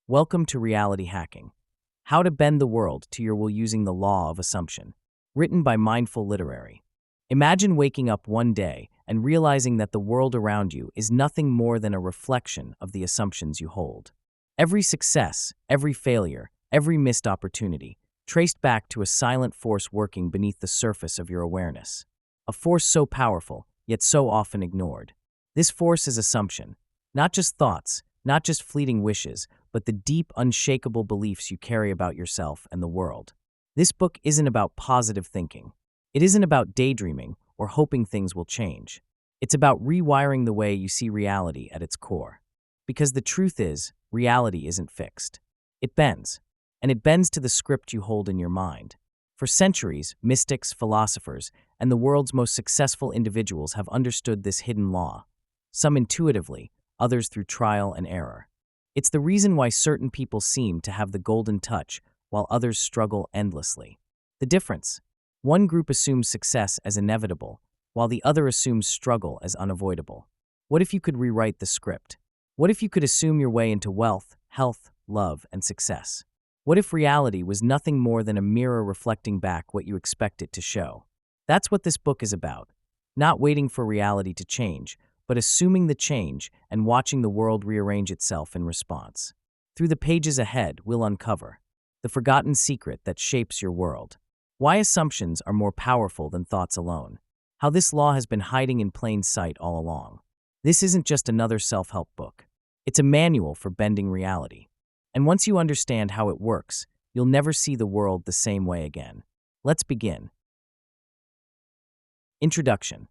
Welcome to Reality Hacking: How to Bend the World to Your Will Using the Law of Assumption, written by Mindful Literary. Imagine waking up one day and realizing that the world around you is nothing more than a reflection of the assumptions you hold. Every success, every failure, every missed opportunity, traced back to a silent force working beneath the surface of your awareness. A force so powerful, yet so often ignored. This force is assumption, not just thoughts, not just fleeting wishes, but the deep, unshakable beliefs you carry about yourself and the world. This book isn't about positive thinking. It isn't about daydreaming or hoping things will change. It's about rewiring the way you see reality at its core. Because the truth is, reality isn't fixed. It bends, and it bends to the script you hold in your mind. For centuries, mystics, philosophers, and the world's most successful individuals have understood this hidden law, some intuitively, others through trial and error. It's the reason why certain people seem to have the golden touch, while others struggle endlessly. The difference: one group assumes success as inevitable, while the other assumes struggle as unavoidable. What if you could rewrite the script? What if you could assume your way into wealth, health, love, and success? What if reality was nothing more than a mirror reflecting back what you expect it to show? That's what this book is about. Not waiting for reality to change, but assuming the change and watching the world rearrange itself in response. Through the pages ahead, we'll uncover the forgotten secret that shapes your world, why assumptions are more powerful than thoughts alone, how this law has been hiding in plain sight all along. This isn't just another self-help book. It's a manual for bending reality. And once you understand how it works, you'll never see the world the same way again. Let's begin. Introduction.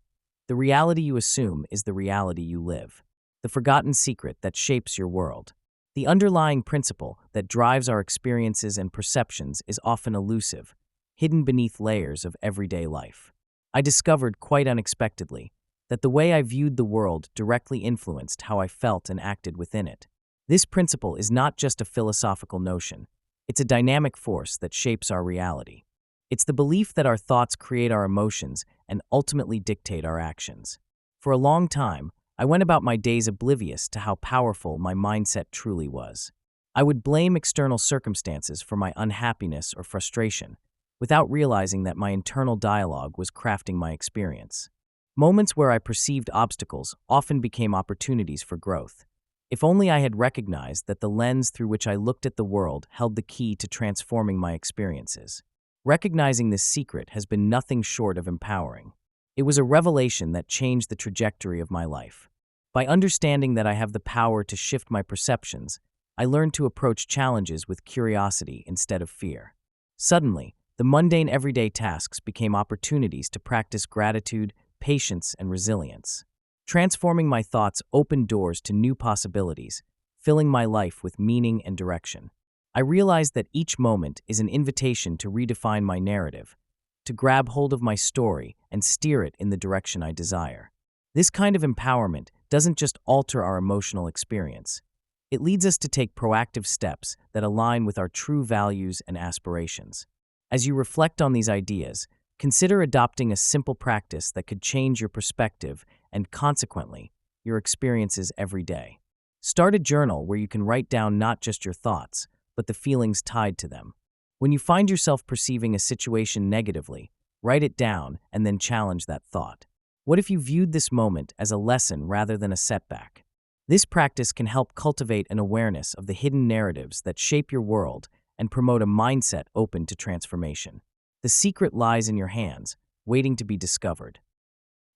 The reality you assume is the reality you live. The forgotten secret that shapes your world. The underlying principle that drives our experiences and perceptions is often elusive, hidden beneath layers of everyday life. I discovered, quite unexpectedly, that the way I viewed the world directly influenced how I felt and acted within it. This principle is not just a philosophical notion. It's a dynamic force that shapes our reality. It's the belief that our thoughts create our emotions and ultimately dictate our actions. For a long time, I went about my days oblivious to how powerful my mindset truly was. I would blame external circumstances for my unhappiness or frustration, without realizing that my internal dialogue was crafting my experience. Moments where I perceived obstacles often became opportunities for growth. If only I had recognized that the lens through which I looked at the world held the key to transforming my experiences. Recognizing this secret has been nothing short of empowering. It was a revelation that changed the trajectory of my life. By understanding that I have the power to shift my perceptions, I learned to approach challenges with curiosity instead of fear. Suddenly, the mundane everyday tasks became opportunities to practice gratitude, patience, and resilience. Transforming my thoughts opened doors to new possibilities, filling my life with meaning and direction. I realized that each moment is an invitation to redefine my narrative, to grab hold of my story and steer it in the direction I desire. This kind of empowerment doesn't just alter our emotional experience. It leads us to take proactive steps that align with our true values and aspirations. As you reflect on these ideas, consider adopting a simple practice that could change your perspective and, consequently, your experiences every day. Start a journal where you can write down not just your thoughts, but the feelings tied to them. When you find yourself perceiving a situation negatively, write it down and then challenge that thought. What if you viewed this moment as a lesson rather than a setback? This practice can help cultivate an awareness of the hidden narratives that shape your world and promote a mindset open to transformation. The secret lies in your hands, waiting to be discovered.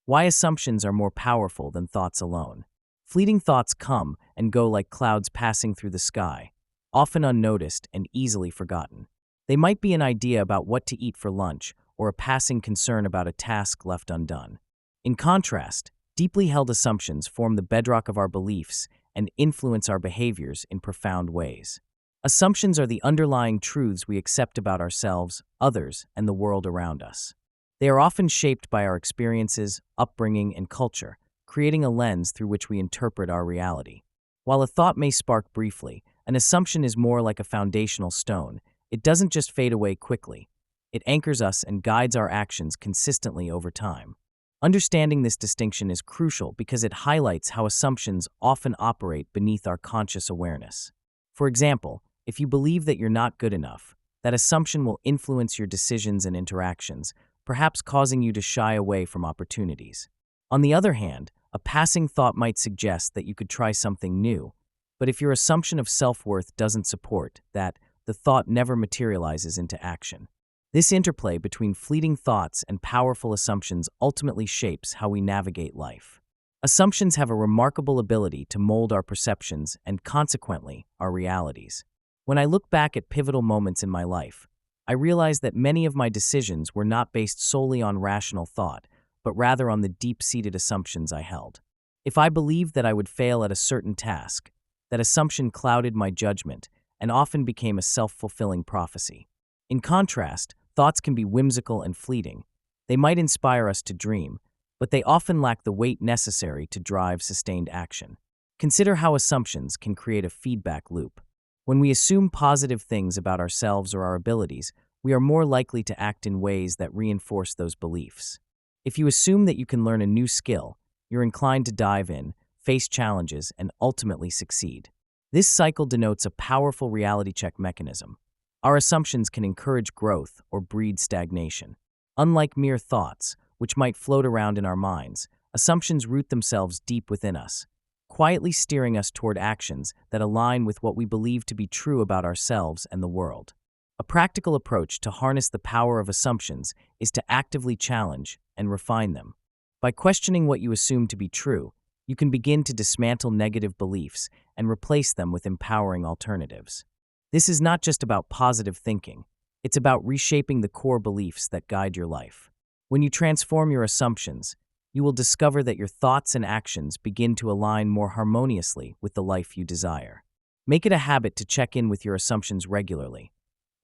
Why assumptions are more powerful than thoughts alone. Fleeting thoughts come and go like clouds passing through the sky, often unnoticed and easily forgotten. They might be an idea about what to eat for lunch or a passing concern about a task left undone. In contrast, deeply held assumptions form the bedrock of our beliefs and influence our behaviors in profound ways. Assumptions are the underlying truths we accept about ourselves, others, and the world around us. They are often shaped by our experiences, upbringing, and culture, creating a lens through which we interpret our reality. While a thought may spark briefly, an assumption is more like a foundational stone. It doesn't just fade away quickly. It anchors us and guides our actions consistently over time. Understanding this distinction is crucial because it highlights how assumptions often operate beneath our conscious awareness. For example, if you believe that you're not good enough, that assumption will influence your decisions and interactions, perhaps causing you to shy away from opportunities. On the other hand, a passing thought might suggest that you could try something new, but if your assumption of self-worth doesn't support that, the thought never materializes into action. This interplay between fleeting thoughts and powerful assumptions ultimately shapes how we navigate life. Assumptions have a remarkable ability to mold our perceptions and, consequently, our realities. When I look back at pivotal moments in my life, I realize that many of my decisions were not based solely on rational thought, but rather on the deep-seated assumptions I held. If I believed that I would fail at a certain task, that assumption clouded my judgment and often became a self-fulfilling prophecy. In contrast, thoughts can be whimsical and fleeting. They might inspire us to dream, but they often lack the weight necessary to drive sustained action. Consider how assumptions can create a feedback loop. When we assume positive things about ourselves or our abilities, we are more likely to act in ways that reinforce those beliefs. If you assume that you can learn a new skill, you're inclined to dive in, face challenges, and ultimately succeed. This cycle denotes a powerful reality check mechanism. Our assumptions can encourage growth or breed stagnation. Unlike mere thoughts, which might float around in our minds, assumptions root themselves deep within us, quietly steering us toward actions that align with what we believe to be true about ourselves and the world. A practical approach to harness the power of assumptions is to actively challenge and refine them. By questioning what you assume to be true, you can begin to dismantle negative beliefs and replace them with empowering alternatives. This is not just about positive thinking, it's about reshaping the core beliefs that guide your life. When you transform your assumptions, you will discover that your thoughts and actions begin to align more harmoniously with the life you desire. Make it a habit to check in with your assumptions regularly.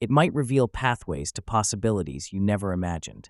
It might reveal pathways to possibilities you never imagined.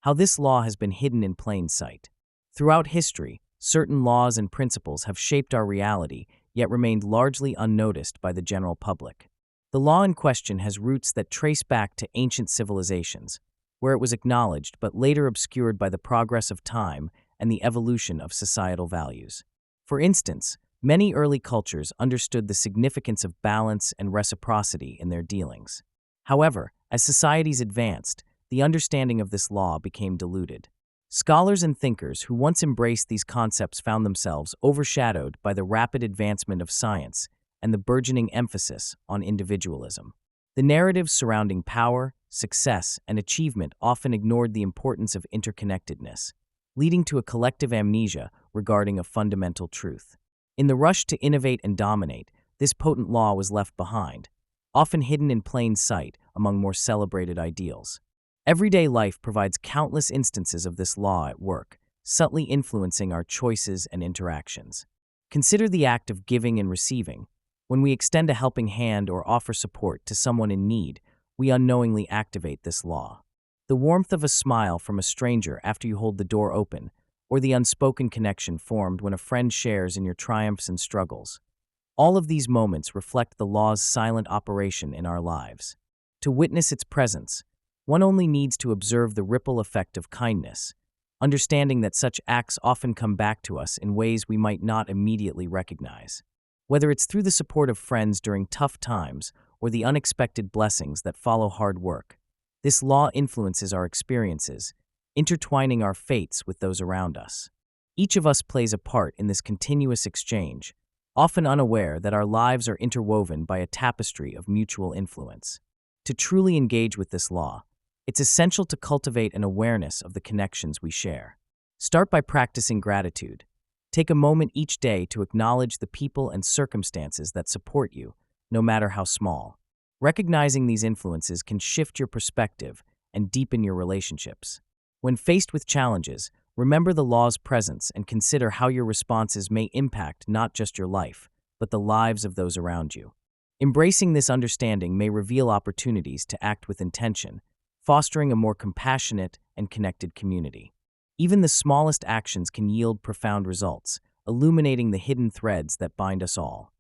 How this law has been hidden in plain sight. Throughout history, certain laws and principles have shaped our reality, yet remained largely unnoticed by the general public. The law in question has roots that trace back to ancient civilizations, where it was acknowledged but later obscured by the progress of time and the evolution of societal values. For instance, many early cultures understood the significance of balance and reciprocity in their dealings. However, as societies advanced, the understanding of this law became diluted. Scholars and thinkers who once embraced these concepts found themselves overshadowed by the rapid advancement of science and the burgeoning emphasis on individualism. The narratives surrounding power, success, and achievement often ignored the importance of interconnectedness, leading to a collective amnesia regarding a fundamental truth. In the rush to innovate and dominate, this potent law was left behind, often hidden in plain sight among more celebrated ideals. Everyday life provides countless instances of this law at work, subtly influencing our choices and interactions. Consider the act of giving and receiving. When we extend a helping hand or offer support to someone in need, we unknowingly activate this law. The warmth of a smile from a stranger after you hold the door open, or the unspoken connection formed when a friend shares in your triumphs and struggles. All of these moments reflect the law's silent operation in our lives. To witness its presence, one only needs to observe the ripple effect of kindness, understanding that such acts often come back to us in ways we might not immediately recognize. Whether it's through the support of friends during tough times or the unexpected blessings that follow hard work, this law influences our experiences, intertwining our fates with those around us. Each of us plays a part in this continuous exchange, often unaware that our lives are interwoven by a tapestry of mutual influence. To truly engage with this law, it's essential to cultivate an awareness of the connections we share. Start by practicing gratitude. Take a moment each day to acknowledge the people and circumstances that support you, no matter how small. Recognizing these influences can shift your perspective and deepen your relationships. When faced with challenges, remember the law's presence and consider how your responses may impact not just your life, but the lives of those around you. Embracing this understanding may reveal opportunities to act with intention, fostering a more compassionate and connected community. Even the smallest actions can yield profound results, illuminating the hidden threads that bind us all.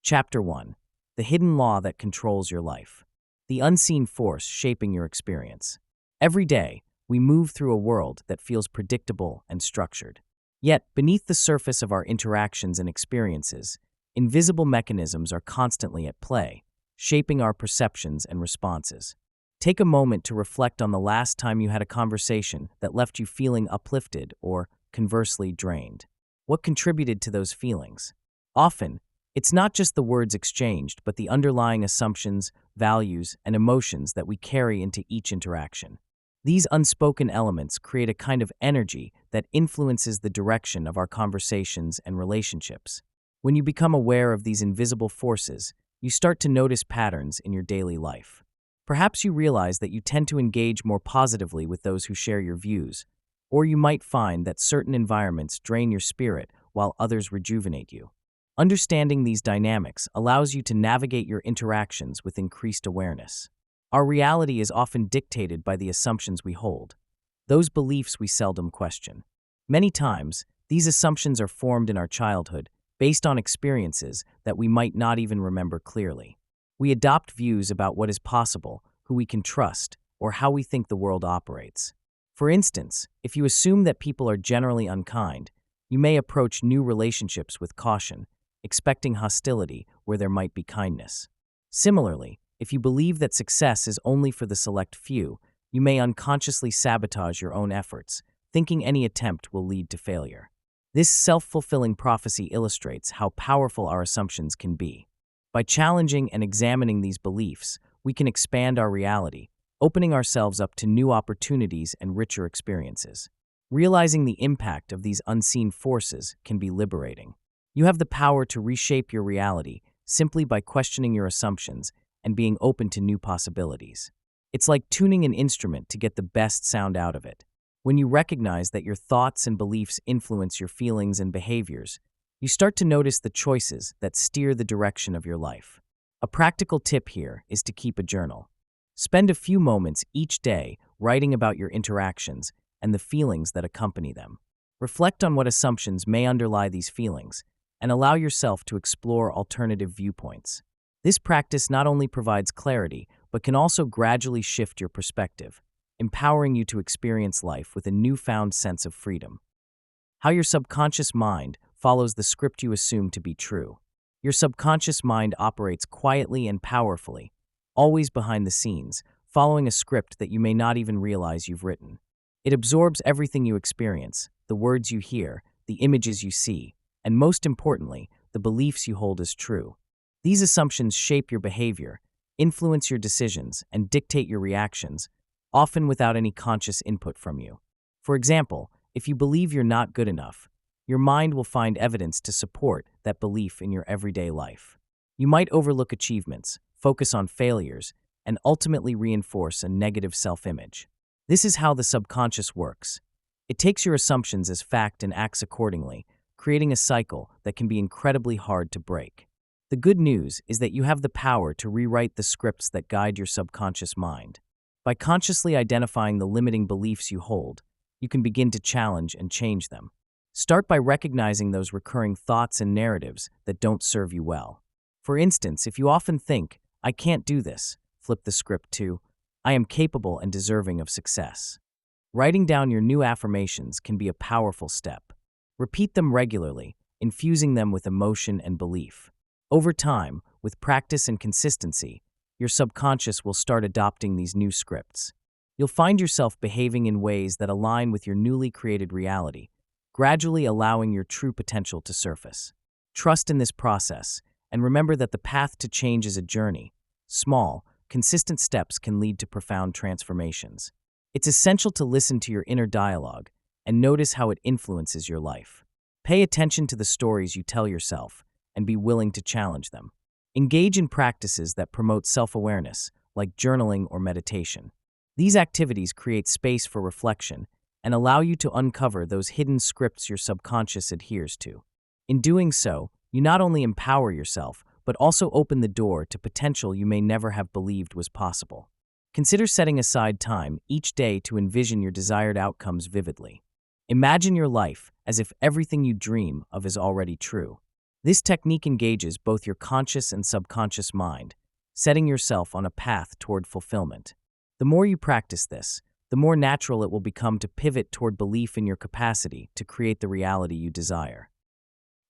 Chapter 1. The Hidden Law That Controls Your Life. The unseen force shaping your experience. Every day, we move through a world that feels predictable and structured. Yet, beneath the surface of our interactions and experiences, invisible mechanisms are constantly at play, shaping our perceptions and responses. Take a moment to reflect on the last time you had a conversation that left you feeling uplifted or, conversely, drained. What contributed to those feelings? Often, it's not just the words exchanged, but the underlying assumptions, values, and emotions that we carry into each interaction. These unspoken elements create a kind of energy that influences the direction of our conversations and relationships. When you become aware of these invisible forces, you start to notice patterns in your daily life. Perhaps you realize that you tend to engage more positively with those who share your views, or you might find that certain environments drain your spirit while others rejuvenate you. Understanding these dynamics allows you to navigate your interactions with increased awareness. Our reality is often dictated by the assumptions we hold, those beliefs we seldom question. Many times, these assumptions are formed in our childhood, based on experiences that we might not even remember clearly. We adopt views about what is possible, who we can trust, or how we think the world operates. For instance, if you assume that people are generally unkind, you may approach new relationships with caution, expecting hostility where there might be kindness. Similarly, if you believe that success is only for the select few, you may unconsciously sabotage your own efforts, thinking any attempt will lead to failure. This self-fulfilling prophecy illustrates how powerful our assumptions can be. By challenging and examining these beliefs, we can expand our reality, opening ourselves up to new opportunities and richer experiences. Realizing the impact of these unseen forces can be liberating. You have the power to reshape your reality simply by questioning your assumptions and being open to new possibilities. It's like tuning an instrument to get the best sound out of it. When you recognize that your thoughts and beliefs influence your feelings and behaviors, you start to notice the choices that steer the direction of your life. A practical tip here is to keep a journal. Spend a few moments each day writing about your interactions and the feelings that accompany them. Reflect on what assumptions may underlie these feelings and allow yourself to explore alternative viewpoints. This practice not only provides clarity, but can also gradually shift your perspective, empowering you to experience life with a newfound sense of freedom. How your subconscious mind follows the script you assume to be true. Your subconscious mind operates quietly and powerfully, always behind the scenes, following a script that you may not even realize you've written. It absorbs everything you experience, the words you hear, the images you see, and most importantly, the beliefs you hold as true. These assumptions shape your behavior, influence your decisions, and dictate your reactions, often without any conscious input from you. For example, if you believe you're not good enough, your mind will find evidence to support that belief in your everyday life. You might overlook achievements, focus on failures, and ultimately reinforce a negative self-image. This is how the subconscious works. It takes your assumptions as fact and acts accordingly, creating a cycle that can be incredibly hard to break. The good news is that you have the power to rewrite the scripts that guide your subconscious mind. By consciously identifying the limiting beliefs you hold, you can begin to challenge and change them. Start by recognizing those recurring thoughts and narratives that don't serve you well. For instance, if you often think, "I can't do this," flip the script to, "I am capable and deserving of success." Writing down your new affirmations can be a powerful step. Repeat them regularly, infusing them with emotion and belief. Over time, with practice and consistency, your subconscious will start adopting these new scripts. You'll find yourself behaving in ways that align with your newly created reality, gradually allowing your true potential to surface. Trust in this process, and remember that the path to change is a journey. Small, consistent steps can lead to profound transformations. It's essential to listen to your inner dialogue and notice how it influences your life. Pay attention to the stories you tell yourself and be willing to challenge them. Engage in practices that promote self-awareness, like journaling or meditation. These activities create space for reflection and allow you to uncover those hidden scripts your subconscious adheres to. In doing so, you not only empower yourself, but also open the door to potential you may never have believed was possible. Consider setting aside time each day to envision your desired outcomes vividly. Imagine your life as if everything you dream of is already true. This technique engages both your conscious and subconscious mind, setting yourself on a path toward fulfillment. The more you practice this, the more natural it will become to pivot toward belief in your capacity to create the reality you desire.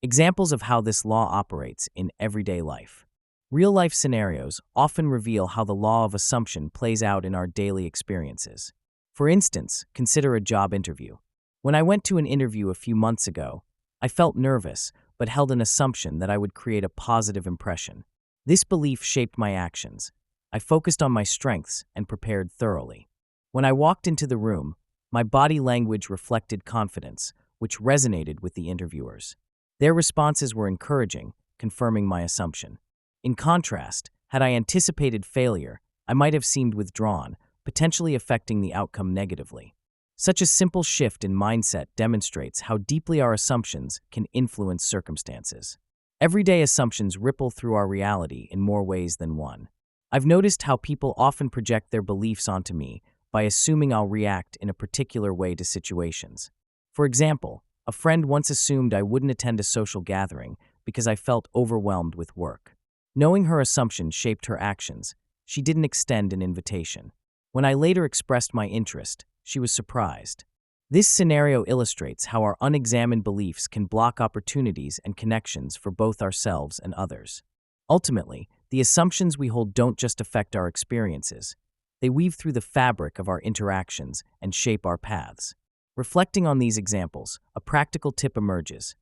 Examples of how this law operates in everyday life. Real-life scenarios often reveal how the law of assumption plays out in our daily experiences. For instance, consider a job interview. When I went to an interview a few months ago, I felt nervous but held an assumption that I would create a positive impression. This belief shaped my actions. I focused on my strengths and prepared thoroughly. When I walked into the room, my body language reflected confidence, which resonated with the interviewers. Their responses were encouraging, confirming my assumption. In contrast, had I anticipated failure, I might have seemed withdrawn, potentially affecting the outcome negatively. Such a simple shift in mindset demonstrates how deeply our assumptions can influence circumstances. Everyday assumptions ripple through our reality in more ways than one. I've noticed how people often project their beliefs onto me by assuming I'll react in a particular way to situations. For example, a friend once assumed I wouldn't attend a social gathering because I felt overwhelmed with work. Knowing her assumption shaped her actions, she didn't extend an invitation. When I later expressed my interest, she was surprised. This scenario illustrates how our unexamined beliefs can block opportunities and connections for both ourselves and others. Ultimately, the assumptions we hold don't just affect our experiences. They weave through the fabric of our interactions and shape our paths. Reflecting on these examples, a practical tip emerges.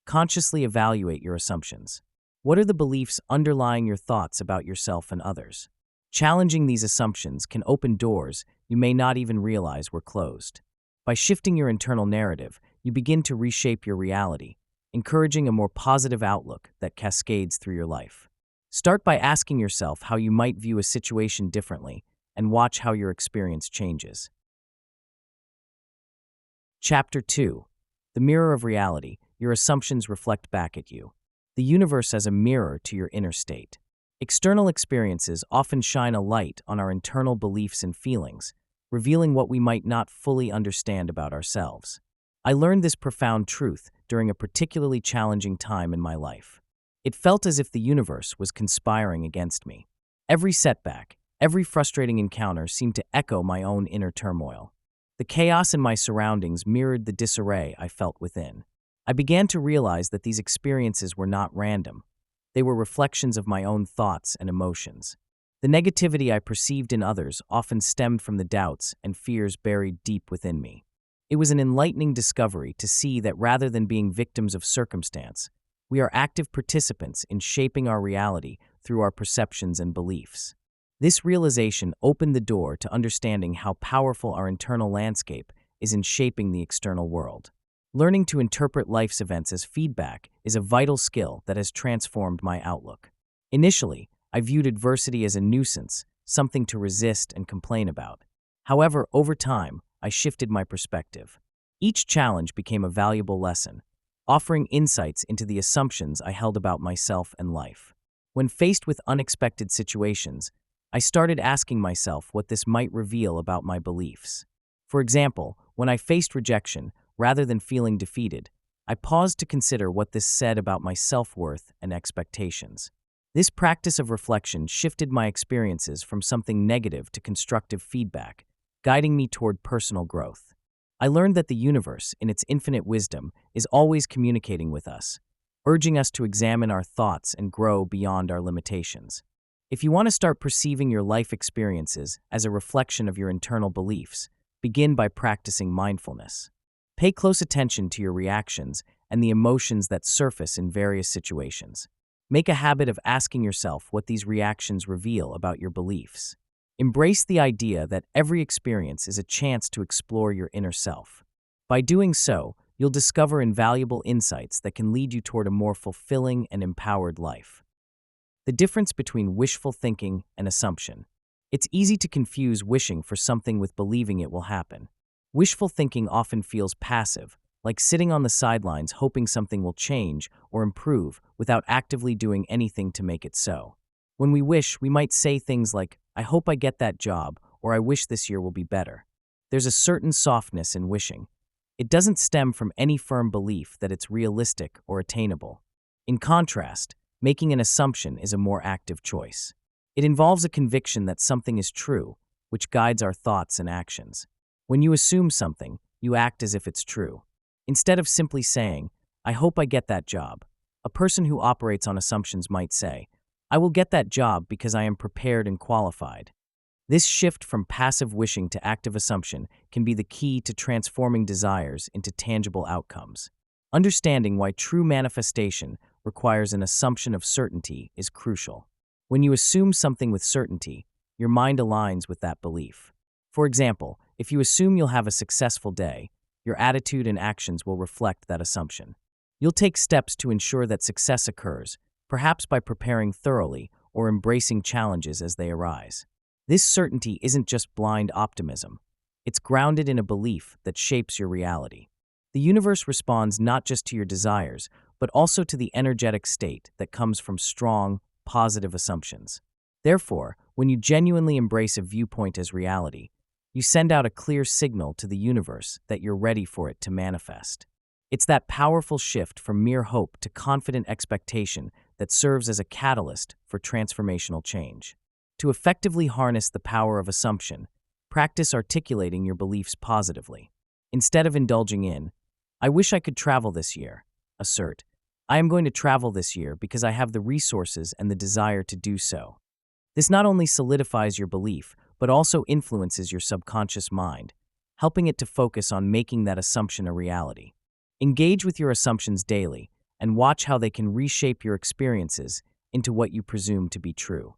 Consciously evaluate your assumptions. What are the beliefs underlying your thoughts about yourself and others? Challenging these assumptions can open doors you may not even realize were closed. By shifting your internal narrative, you begin to reshape your reality, encouraging a more positive outlook that cascades through your life. Start by asking yourself how you might view a situation differently and watch how your experience changes. Chapter 2. The Mirror of Reality. Your assumptions reflect back at you. The universe as a mirror to your inner state. External experiences often shine a light on our internal beliefs and feelings, revealing what we might not fully understand about ourselves. I learned this profound truth during a particularly challenging time in my life. It felt as if the universe was conspiring against me. Every setback, every frustrating encounter seemed to echo my own inner turmoil. The chaos in my surroundings mirrored the disarray I felt within. I began to realize that these experiences were not random. They were reflections of my own thoughts and emotions. The negativity I perceived in others often stemmed from the doubts and fears buried deep within me. It was an enlightening discovery to see that rather than being victims of circumstance, we are active participants in shaping our reality through our perceptions and beliefs. This realization opened the door to understanding how powerful our internal landscape is in shaping the external world. Learning to interpret life's events as feedback is a vital skill that has transformed my outlook. Initially, I viewed adversity as a nuisance, something to resist and complain about. However, over time, I shifted my perspective. Each challenge became a valuable lesson, offering insights into the assumptions I held about myself and life. When faced with unexpected situations, I started asking myself what this might reveal about my beliefs. For example, when I faced rejection, rather than feeling defeated, I paused to consider what this said about my self-worth and expectations. This practice of reflection shifted my experiences from something negative to constructive feedback, guiding me toward personal growth. I learned that the universe, in its infinite wisdom, is always communicating with us, urging us to examine our thoughts and grow beyond our limitations. If you want to start perceiving your life experiences as a reflection of your internal beliefs, begin by practicing mindfulness. Pay close attention to your reactions and the emotions that surface in various situations. Make a habit of asking yourself what these reactions reveal about your beliefs. Embrace the idea that every experience is a chance to explore your inner self. By doing so, you'll discover invaluable insights that can lead you toward a more fulfilling and empowered life. The difference between wishful thinking and assumption. It's easy to confuse wishing for something with believing it will happen. Wishful thinking often feels passive, like sitting on the sidelines hoping something will change or improve without actively doing anything to make it so. When we wish, we might say things like, "I hope I get that job," or "I wish this year will be better." There's a certain softness in wishing. It doesn't stem from any firm belief that it's realistic or attainable. In contrast, making an assumption is a more active choice. It involves a conviction that something is true, which guides our thoughts and actions. When you assume something, you act as if it's true. Instead of simply saying, "I hope I get that job," A person who operates on assumptions might say, "I will get that job because I am prepared and qualified." This shift from passive wishing to active assumption can be the key to transforming desires into tangible outcomes. Understanding why true manifestation requires an assumption of certainty is crucial. When you assume something with certainty, your mind aligns with that belief. For example, if you assume you'll have a successful day, your attitude and actions will reflect that assumption. You'll take steps to ensure that success occurs, perhaps by preparing thoroughly or embracing challenges as they arise. This certainty isn't just blind optimism. It's grounded in a belief that shapes your reality. The universe responds not just to your desires, but also to the energetic state that comes from strong, positive assumptions. Therefore, when you genuinely embrace a viewpoint as reality, you send out a clear signal to the universe that you're ready for it to manifest. It's that powerful shift from mere hope to confident expectation that serves as a catalyst for transformational change. To effectively harness the power of assumption, practice articulating your beliefs positively. Instead of indulging in, "I wish I could travel this year," assert, "I am going to travel this year because I have the resources and the desire to do so." This not only solidifies your belief, but also influences your subconscious mind, helping it to focus on making that assumption a reality. Engage with your assumptions daily and watch how they can reshape your experiences into what you presume to be true.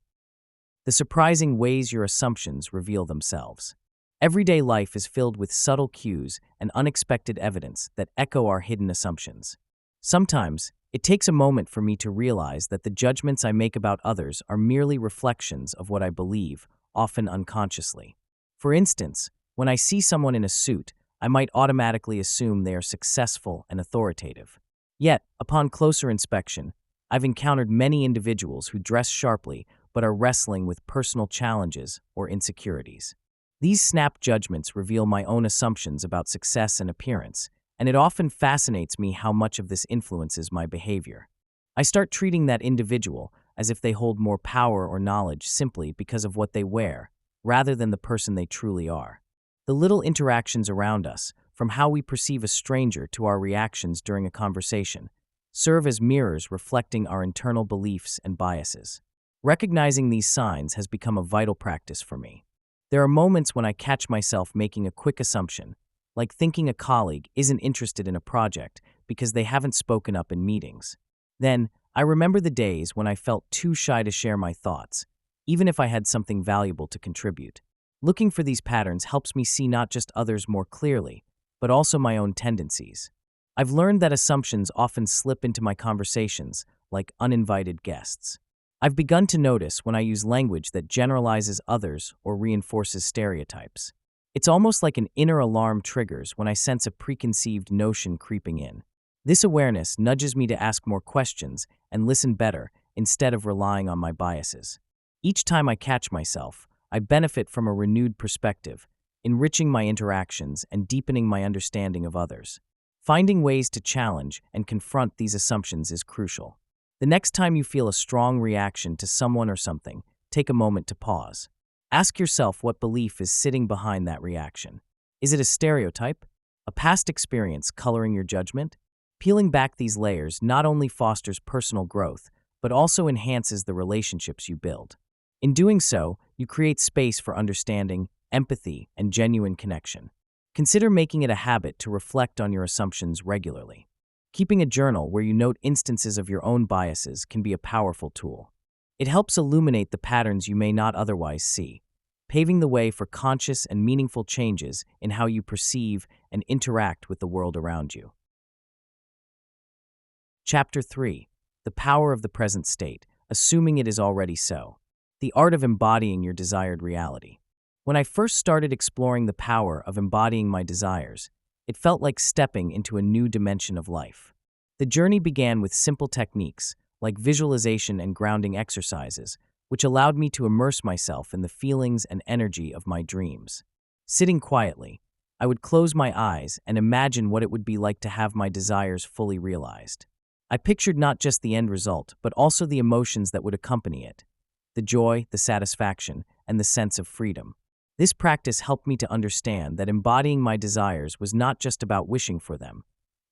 The surprising ways your assumptions reveal themselves. Everyday life is filled with subtle cues and unexpected evidence that echo our hidden assumptions. Sometimes, it takes a moment for me to realize that the judgments I make about others are merely reflections of what I believe, often unconsciously. For instance, when I see someone in a suit, I might automatically assume they are successful and authoritative. Yet, upon closer inspection, I've encountered many individuals who dress sharply but are wrestling with personal challenges or insecurities. These snap judgments reveal my own assumptions about success and appearance, and it often fascinates me how much of this influences my behavior. I start treating that individual as if they hold more power or knowledge simply because of what they wear, rather than the person they truly are. The little interactions around us, from how we perceive a stranger to our reactions during a conversation, serve as mirrors reflecting our internal beliefs and biases. Recognizing these signs has become a vital practice for me. There are moments when I catch myself making a quick assumption, like thinking a colleague isn't interested in a project because they haven't spoken up in meetings. Then, I remember the days when I felt too shy to share my thoughts, even if I had something valuable to contribute. Looking for these patterns helps me see not just others more clearly, but also my own tendencies. I've learned that assumptions often slip into my conversations, like uninvited guests. I've begun to notice when I use language that generalizes others or reinforces stereotypes. It's almost like an inner alarm triggers when I sense a preconceived notion creeping in. This awareness nudges me to ask more questions and listen better instead of relying on my biases. Each time I catch myself, I benefit from a renewed perspective, enriching my interactions and deepening my understanding of others. Finding ways to challenge and confront these assumptions is crucial. The next time you feel a strong reaction to someone or something, take a moment to pause. Ask yourself what belief is sitting behind that reaction. Is it a stereotype? A past experience coloring your judgment? Peeling back these layers not only fosters personal growth, but also enhances the relationships you build. In doing so, you create space for understanding, empathy, and genuine connection. Consider making it a habit to reflect on your assumptions regularly. Keeping a journal where you note instances of your own biases can be a powerful tool. It helps illuminate the patterns you may not otherwise see, paving the way for conscious and meaningful changes in how you perceive and interact with the world around you. Chapter 3. The Power of the Present State, Assuming It Is Already So. The Art of Embodying Your Desired Reality. When I first started exploring the power of embodying my desires, it felt like stepping into a new dimension of life. The journey began with simple techniques, like visualization and grounding exercises, which allowed me to immerse myself in the feelings and energy of my dreams. Sitting quietly, I would close my eyes and imagine what it would be like to have my desires fully realized. I pictured not just the end result, but also the emotions that would accompany it: the joy, the satisfaction, and the sense of freedom. This practice helped me to understand that embodying my desires was not just about wishing for them.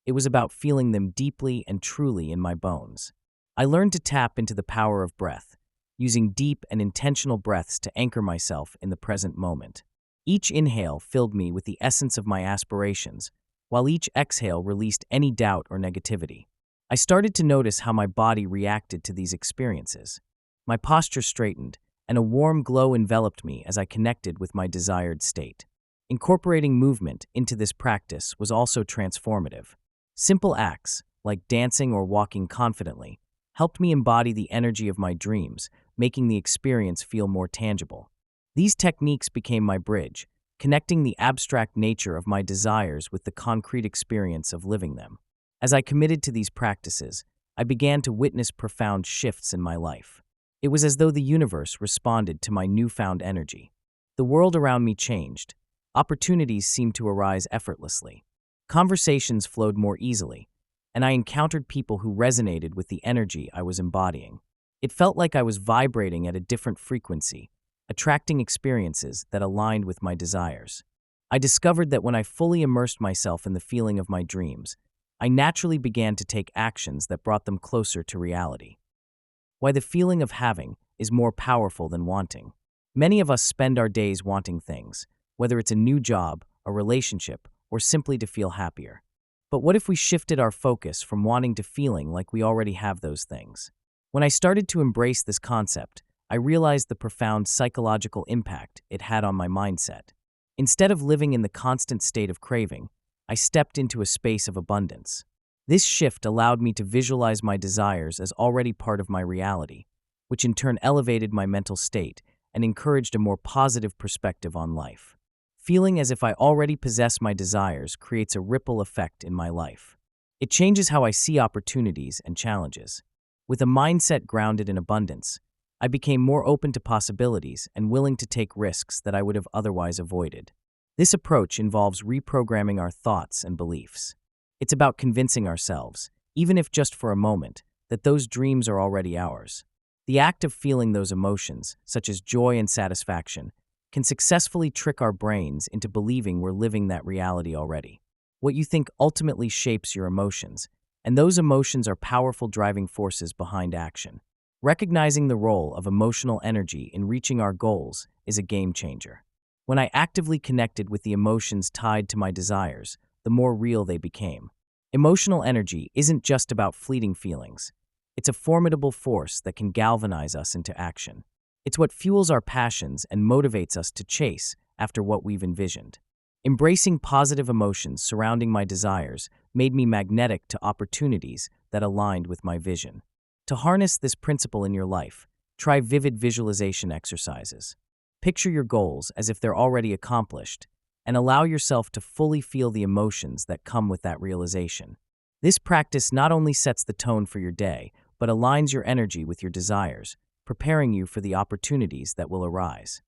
It was about feeling them deeply and truly in my bones. I learned to tap into the power of breath, using deep and intentional breaths to anchor myself in the present moment. Each inhale filled me with the essence of my aspirations, while each exhale released any doubt or negativity. I started to notice how my body reacted to these experiences. My posture straightened, and a warm glow enveloped me as I connected with my desired state. Incorporating movement into this practice was also transformative. Simple acts, like dancing or walking confidently, helped me embody the energy of my dreams, making the experience feel more tangible. These techniques became my bridge, connecting the abstract nature of my desires with the concrete experience of living them. As I committed to these practices, I began to witness profound shifts in my life. It was as though the universe responded to my newfound energy. The world around me changed. Opportunities seemed to arise effortlessly. Conversations flowed more easily, and I encountered people who resonated with the energy I was embodying. It felt like I was vibrating at a different frequency, attracting experiences that aligned with my desires. I discovered that when I fully immersed myself in the feeling of my dreams, I naturally began to take actions that brought them closer to reality. Why the feeling of having is more powerful than wanting. Many of us spend our days wanting things, whether it's a new job, a relationship, or simply to feel happier. But what if we shifted our focus from wanting to feeling like we already have those things? When I started to embrace this concept, I realized the profound psychological impact it had on my mindset. Instead of living in the constant state of craving, I stepped into a space of abundance. This shift allowed me to visualize my desires as already part of my reality, which in turn elevated my mental state and encouraged a more positive perspective on life. Feeling as if I already possess my desires creates a ripple effect in my life. It changes how I see opportunities and challenges. With a mindset grounded in abundance, I became more open to possibilities and willing to take risks that I would have otherwise avoided. This approach involves reprogramming our thoughts and beliefs. It's about convincing ourselves, even if just for a moment, that those dreams are already ours. The act of feeling those emotions, such as joy and satisfaction, can successfully trick our brains into believing we're living that reality already. What you think ultimately shapes your emotions, and those emotions are powerful driving forces behind action. Recognizing the role of emotional energy in reaching our goals is a game changer. When I actively connected with the emotions tied to my desires, the more real they became. Emotional energy isn't just about fleeting feelings. It's a formidable force that can galvanize us into action. It's what fuels our passions and motivates us to chase after what we've envisioned. Embracing positive emotions surrounding my desires made me magnetic to opportunities that aligned with my vision. To harness this principle in your life, try vivid visualization exercises. Picture your goals as if they're already accomplished, and allow yourself to fully feel the emotions that come with that realization. This practice not only sets the tone for your day, but aligns your energy with your desires, preparing you for the opportunities that will arise.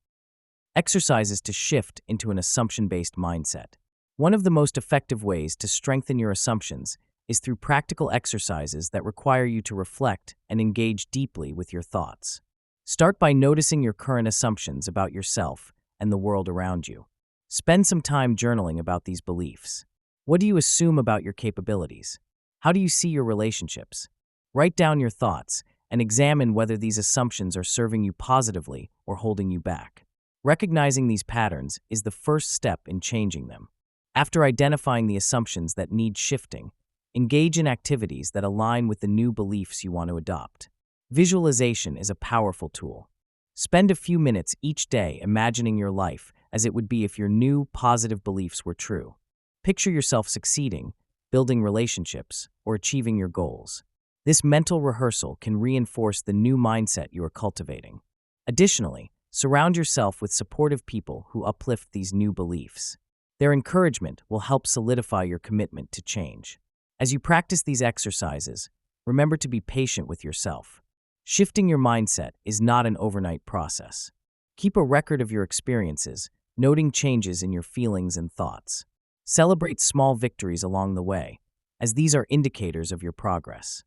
Exercises to shift into an assumption-based mindset. One of the most effective ways to strengthen your assumptions is through practical exercises that require you to reflect and engage deeply with your thoughts. Start by noticing your current assumptions about yourself and the world around you. Spend some time journaling about these beliefs. What do you assume about your capabilities? How do you see your relationships? Write down your thoughts and examine whether these assumptions are serving you positively or holding you back. Recognizing these patterns is the first step in changing them. After identifying the assumptions that need shifting, engage in activities that align with the new beliefs you want to adopt. Visualization is a powerful tool. Spend a few minutes each day imagining your life as it would be if your new, positive beliefs were true. Picture yourself succeeding, building relationships, or achieving your goals. This mental rehearsal can reinforce the new mindset you are cultivating. Additionally, surround yourself with supportive people who uplift these new beliefs. Their encouragement will help solidify your commitment to change. As you practice these exercises, remember to be patient with yourself. Shifting your mindset is not an overnight process. Keep a record of your experiences, noting changes in your feelings and thoughts. Celebrate small victories along the way, as these are indicators of your progress.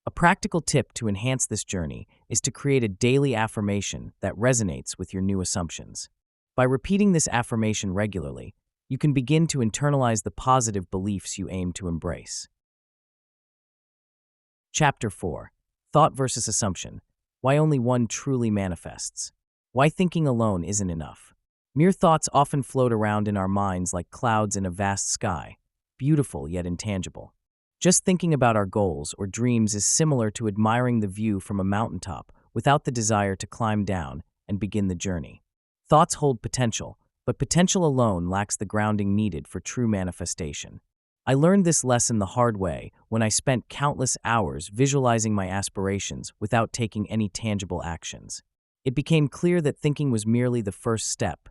A practical tip to enhance this journey is to create a daily affirmation that resonates with your new assumptions. By repeating this affirmation regularly, you can begin to internalize the positive beliefs you aim to embrace. Chapter 4. Thought versus Assumption. Why only one truly manifests. Why thinking alone isn't enough. Mere thoughts often float around in our minds like clouds in a vast sky, beautiful yet intangible. Just thinking about our goals or dreams is similar to admiring the view from a mountaintop without the desire to climb down and begin the journey. Thoughts hold potential, but potential alone lacks the grounding needed for true manifestation. I learned this lesson the hard way when I spent countless hours visualizing my aspirations without taking any tangible actions. It became clear that thinking was merely the first step.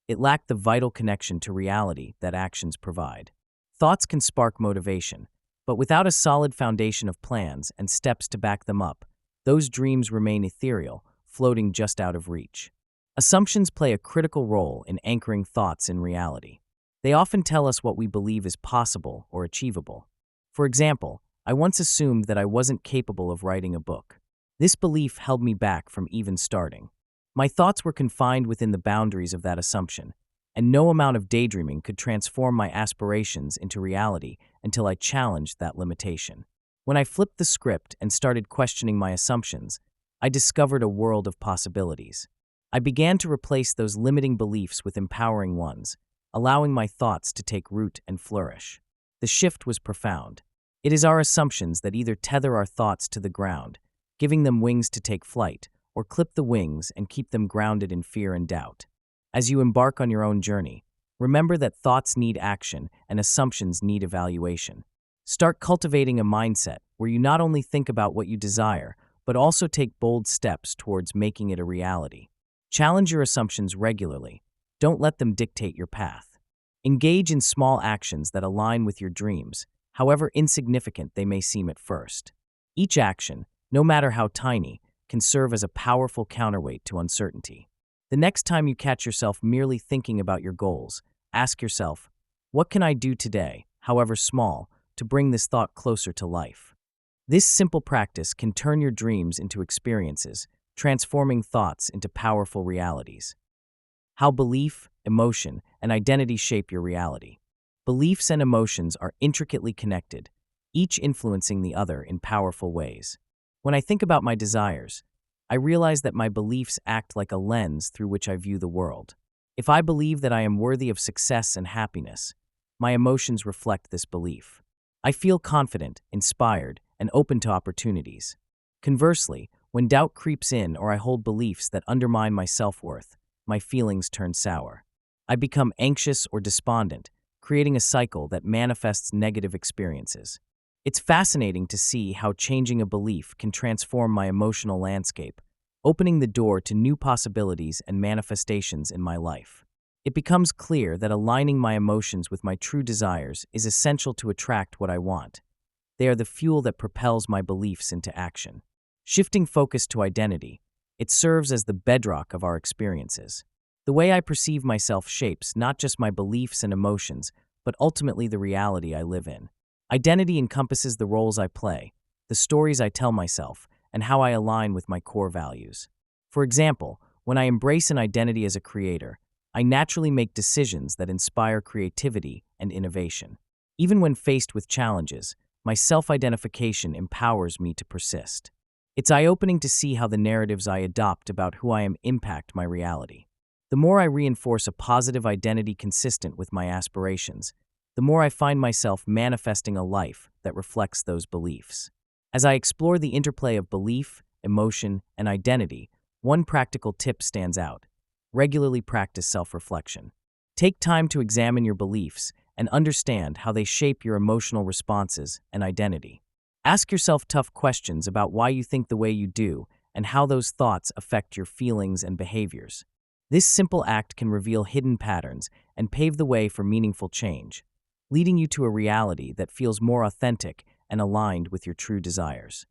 It lacked the vital connection to reality that actions provide. Thoughts can spark motivation, but without a solid foundation of plans and steps to back them up, those dreams remain ethereal, floating just out of reach. Assumptions play a critical role in anchoring thoughts in reality. They often tell us what we believe is possible or achievable. For example, I once assumed that I wasn't capable of writing a book. This belief held me back from even starting. My thoughts were confined within the boundaries of that assumption, and no amount of daydreaming could transform my aspirations into reality until I challenged that limitation. When I flipped the script and started questioning my assumptions, I discovered a world of possibilities. I began to replace those limiting beliefs with empowering ones, allowing my thoughts to take root and flourish. The shift was profound. It is our assumptions that either tether our thoughts to the ground, giving them wings to take flight, or clip the wings and keep them grounded in fear and doubt. As you embark on your own journey, remember that thoughts need action and assumptions need evaluation. Start cultivating a mindset where you not only think about what you desire, but also take bold steps towards making it a reality. Challenge your assumptions regularly. Don't let them dictate your path. Engage in small actions that align with your dreams, however insignificant they may seem at first. Each action, no matter how tiny, can serve as a powerful counterweight to uncertainty. The next time you catch yourself merely thinking about your goals, ask yourself, what can I do today, however small, to bring this thought closer to life? This simple practice can turn your dreams into experiences, transforming thoughts into powerful realities. How belief, emotion, and identity shape your reality. Beliefs and emotions are intricately connected, each influencing the other in powerful ways. When I think about my desires, I realize that my beliefs act like a lens through which I view the world. If I believe that I am worthy of success and happiness, my emotions reflect this belief. I feel confident, inspired, and open to opportunities. Conversely, when doubt creeps in or I hold beliefs that undermine my self-worth, my feelings turn sour. I become anxious or despondent, creating a cycle that manifests negative experiences. It's fascinating to see how changing a belief can transform my emotional landscape, opening the door to new possibilities and manifestations in my life. It becomes clear that aligning my emotions with my true desires is essential to attract what I want. They are the fuel that propels my beliefs into action. Shifting focus to identity, it serves as the bedrock of our experiences. The way I perceive myself shapes not just my beliefs and emotions, but ultimately the reality I live in. Identity encompasses the roles I play, the stories I tell myself, and how I align with my core values. For example, when I embrace an identity as a creator, I naturally make decisions that inspire creativity and innovation. Even when faced with challenges, my self-identification empowers me to persist. It's eye-opening to see how the narratives I adopt about who I am impact my reality. The more I reinforce a positive identity consistent with my aspirations, the more I find myself manifesting a life that reflects those beliefs. As I explore the interplay of belief, emotion, and identity, one practical tip stands out. Regularly practice self-reflection. Take time to examine your beliefs and understand how they shape your emotional responses and identity. Ask yourself tough questions about why you think the way you do and how those thoughts affect your feelings and behaviors. This simple act can reveal hidden patterns and pave the way for meaningful change, leading you to a reality that feels more authentic and aligned with your true desires.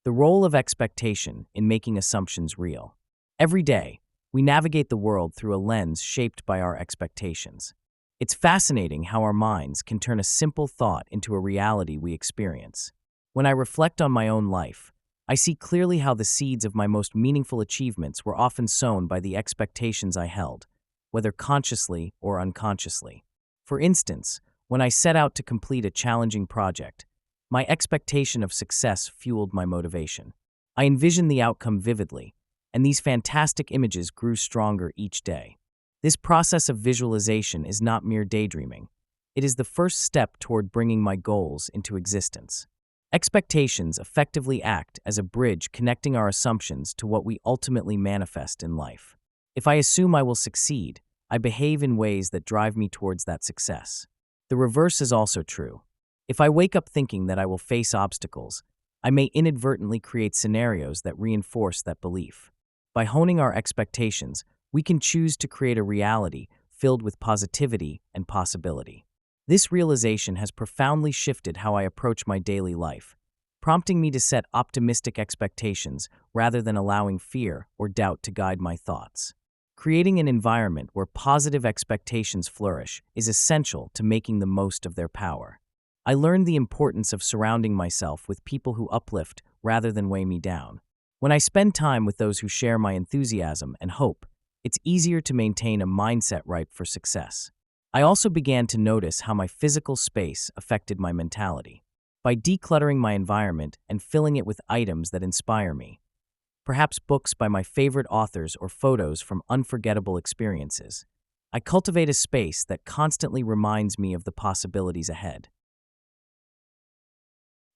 The role of expectation in making assumptions real. Every day, we navigate the world through a lens shaped by our expectations. It's fascinating how our minds can turn a simple thought into a reality we experience. When I reflect on my own life, I see clearly how the seeds of my most meaningful achievements were often sown by the expectations I held, whether consciously or unconsciously. For instance, when I set out to complete a challenging project, My expectation of success fueled my motivation. I envisioned the outcome vividly, and these fantastic images grew stronger each day. This process of visualization is not mere daydreaming. It is the first step toward bringing my goals into existence. Expectations effectively act as a bridge connecting our assumptions to what we ultimately manifest in life. If I assume I will succeed, I behave in ways that drive me towards that success. The reverse is also true. If I wake up thinking that I will face obstacles, I may inadvertently create scenarios that reinforce that belief. By honing our expectations, we can choose to create a reality filled with positivity and possibility. This realization has profoundly shifted how I approach my daily life, prompting me to set optimistic expectations rather than allowing fear or doubt to guide my thoughts. Creating an environment where positive expectations flourish is essential to making the most of their power. I learned the importance of surrounding myself with people who uplift rather than weigh me down. When I spend time with those who share my enthusiasm and hope, it's easier to maintain a mindset ripe for success. I also began to notice how my physical space affected my mentality. By decluttering my environment and filling it with items that inspire me, perhaps books by my favorite authors or photos from unforgettable experiences, I cultivate a space that constantly reminds me of the possibilities ahead.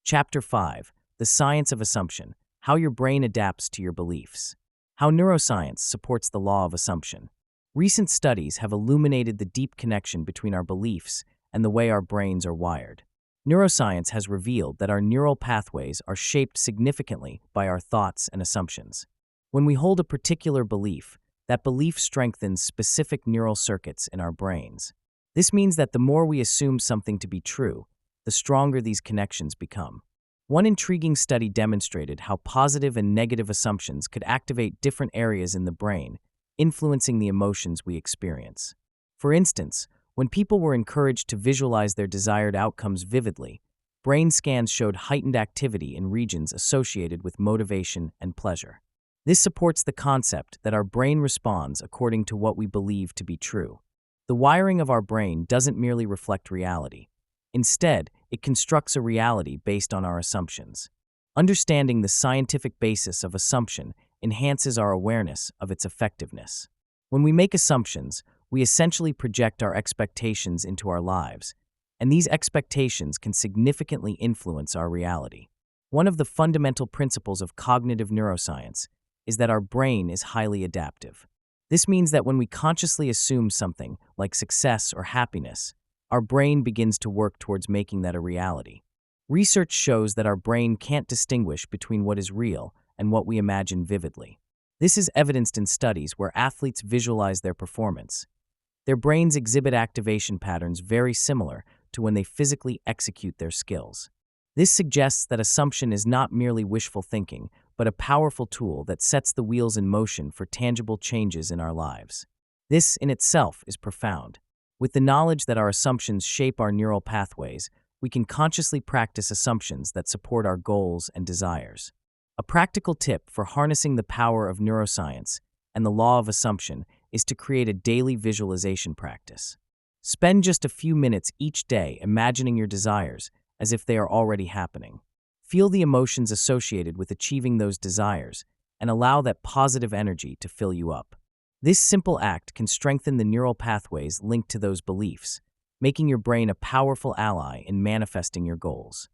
Chapter 5: The Science of Assumption: How Your Brain Adapts to Your Beliefs. How neuroscience supports the law of assumption. Recent studies have illuminated the deep connection between our beliefs and the way our brains are wired. Neuroscience has revealed that our neural pathways are shaped significantly by our thoughts and assumptions. When we hold a particular belief, that belief strengthens specific neural circuits in our brains. This means that the more we assume something to be true, the stronger these connections become. One intriguing study demonstrated how positive and negative assumptions could activate different areas in the brain, influencing the emotions we experience. For instance, when people were encouraged to visualize their desired outcomes vividly, brain scans showed heightened activity in regions associated with motivation and pleasure. This supports the concept that our brain responds according to what we believe to be true. The wiring of our brain doesn't merely reflect reality. Instead, it constructs a reality based on our assumptions. Understanding the scientific basis of assumption enhances our awareness of its effectiveness. When we make assumptions, we essentially project our expectations into our lives, and these expectations can significantly influence our reality. One of the fundamental principles of cognitive neuroscience is that our brain is highly adaptive. This means that when we consciously assume something, like success or happiness, our brain begins to work towards making that a reality. Research shows that our brain can't distinguish between what is real and what we imagine vividly. This is evidenced in studies where athletes visualize their performance. Their brains exhibit activation patterns very similar to when they physically execute their skills. This suggests that assumption is not merely wishful thinking, but a powerful tool that sets the wheels in motion for tangible changes in our lives. This in itself is profound. With the knowledge that our assumptions shape our neural pathways, we can consciously practice assumptions that support our goals and desires. A practical tip for harnessing the power of neuroscience and the law of assumption is to create a daily visualization practice. Spend just a few minutes each day imagining your desires as if they are already happening. Feel the emotions associated with achieving those desires and allow that positive energy to fill you up. This simple act can strengthen the neural pathways linked to those beliefs, making your brain a powerful ally in manifesting your goals.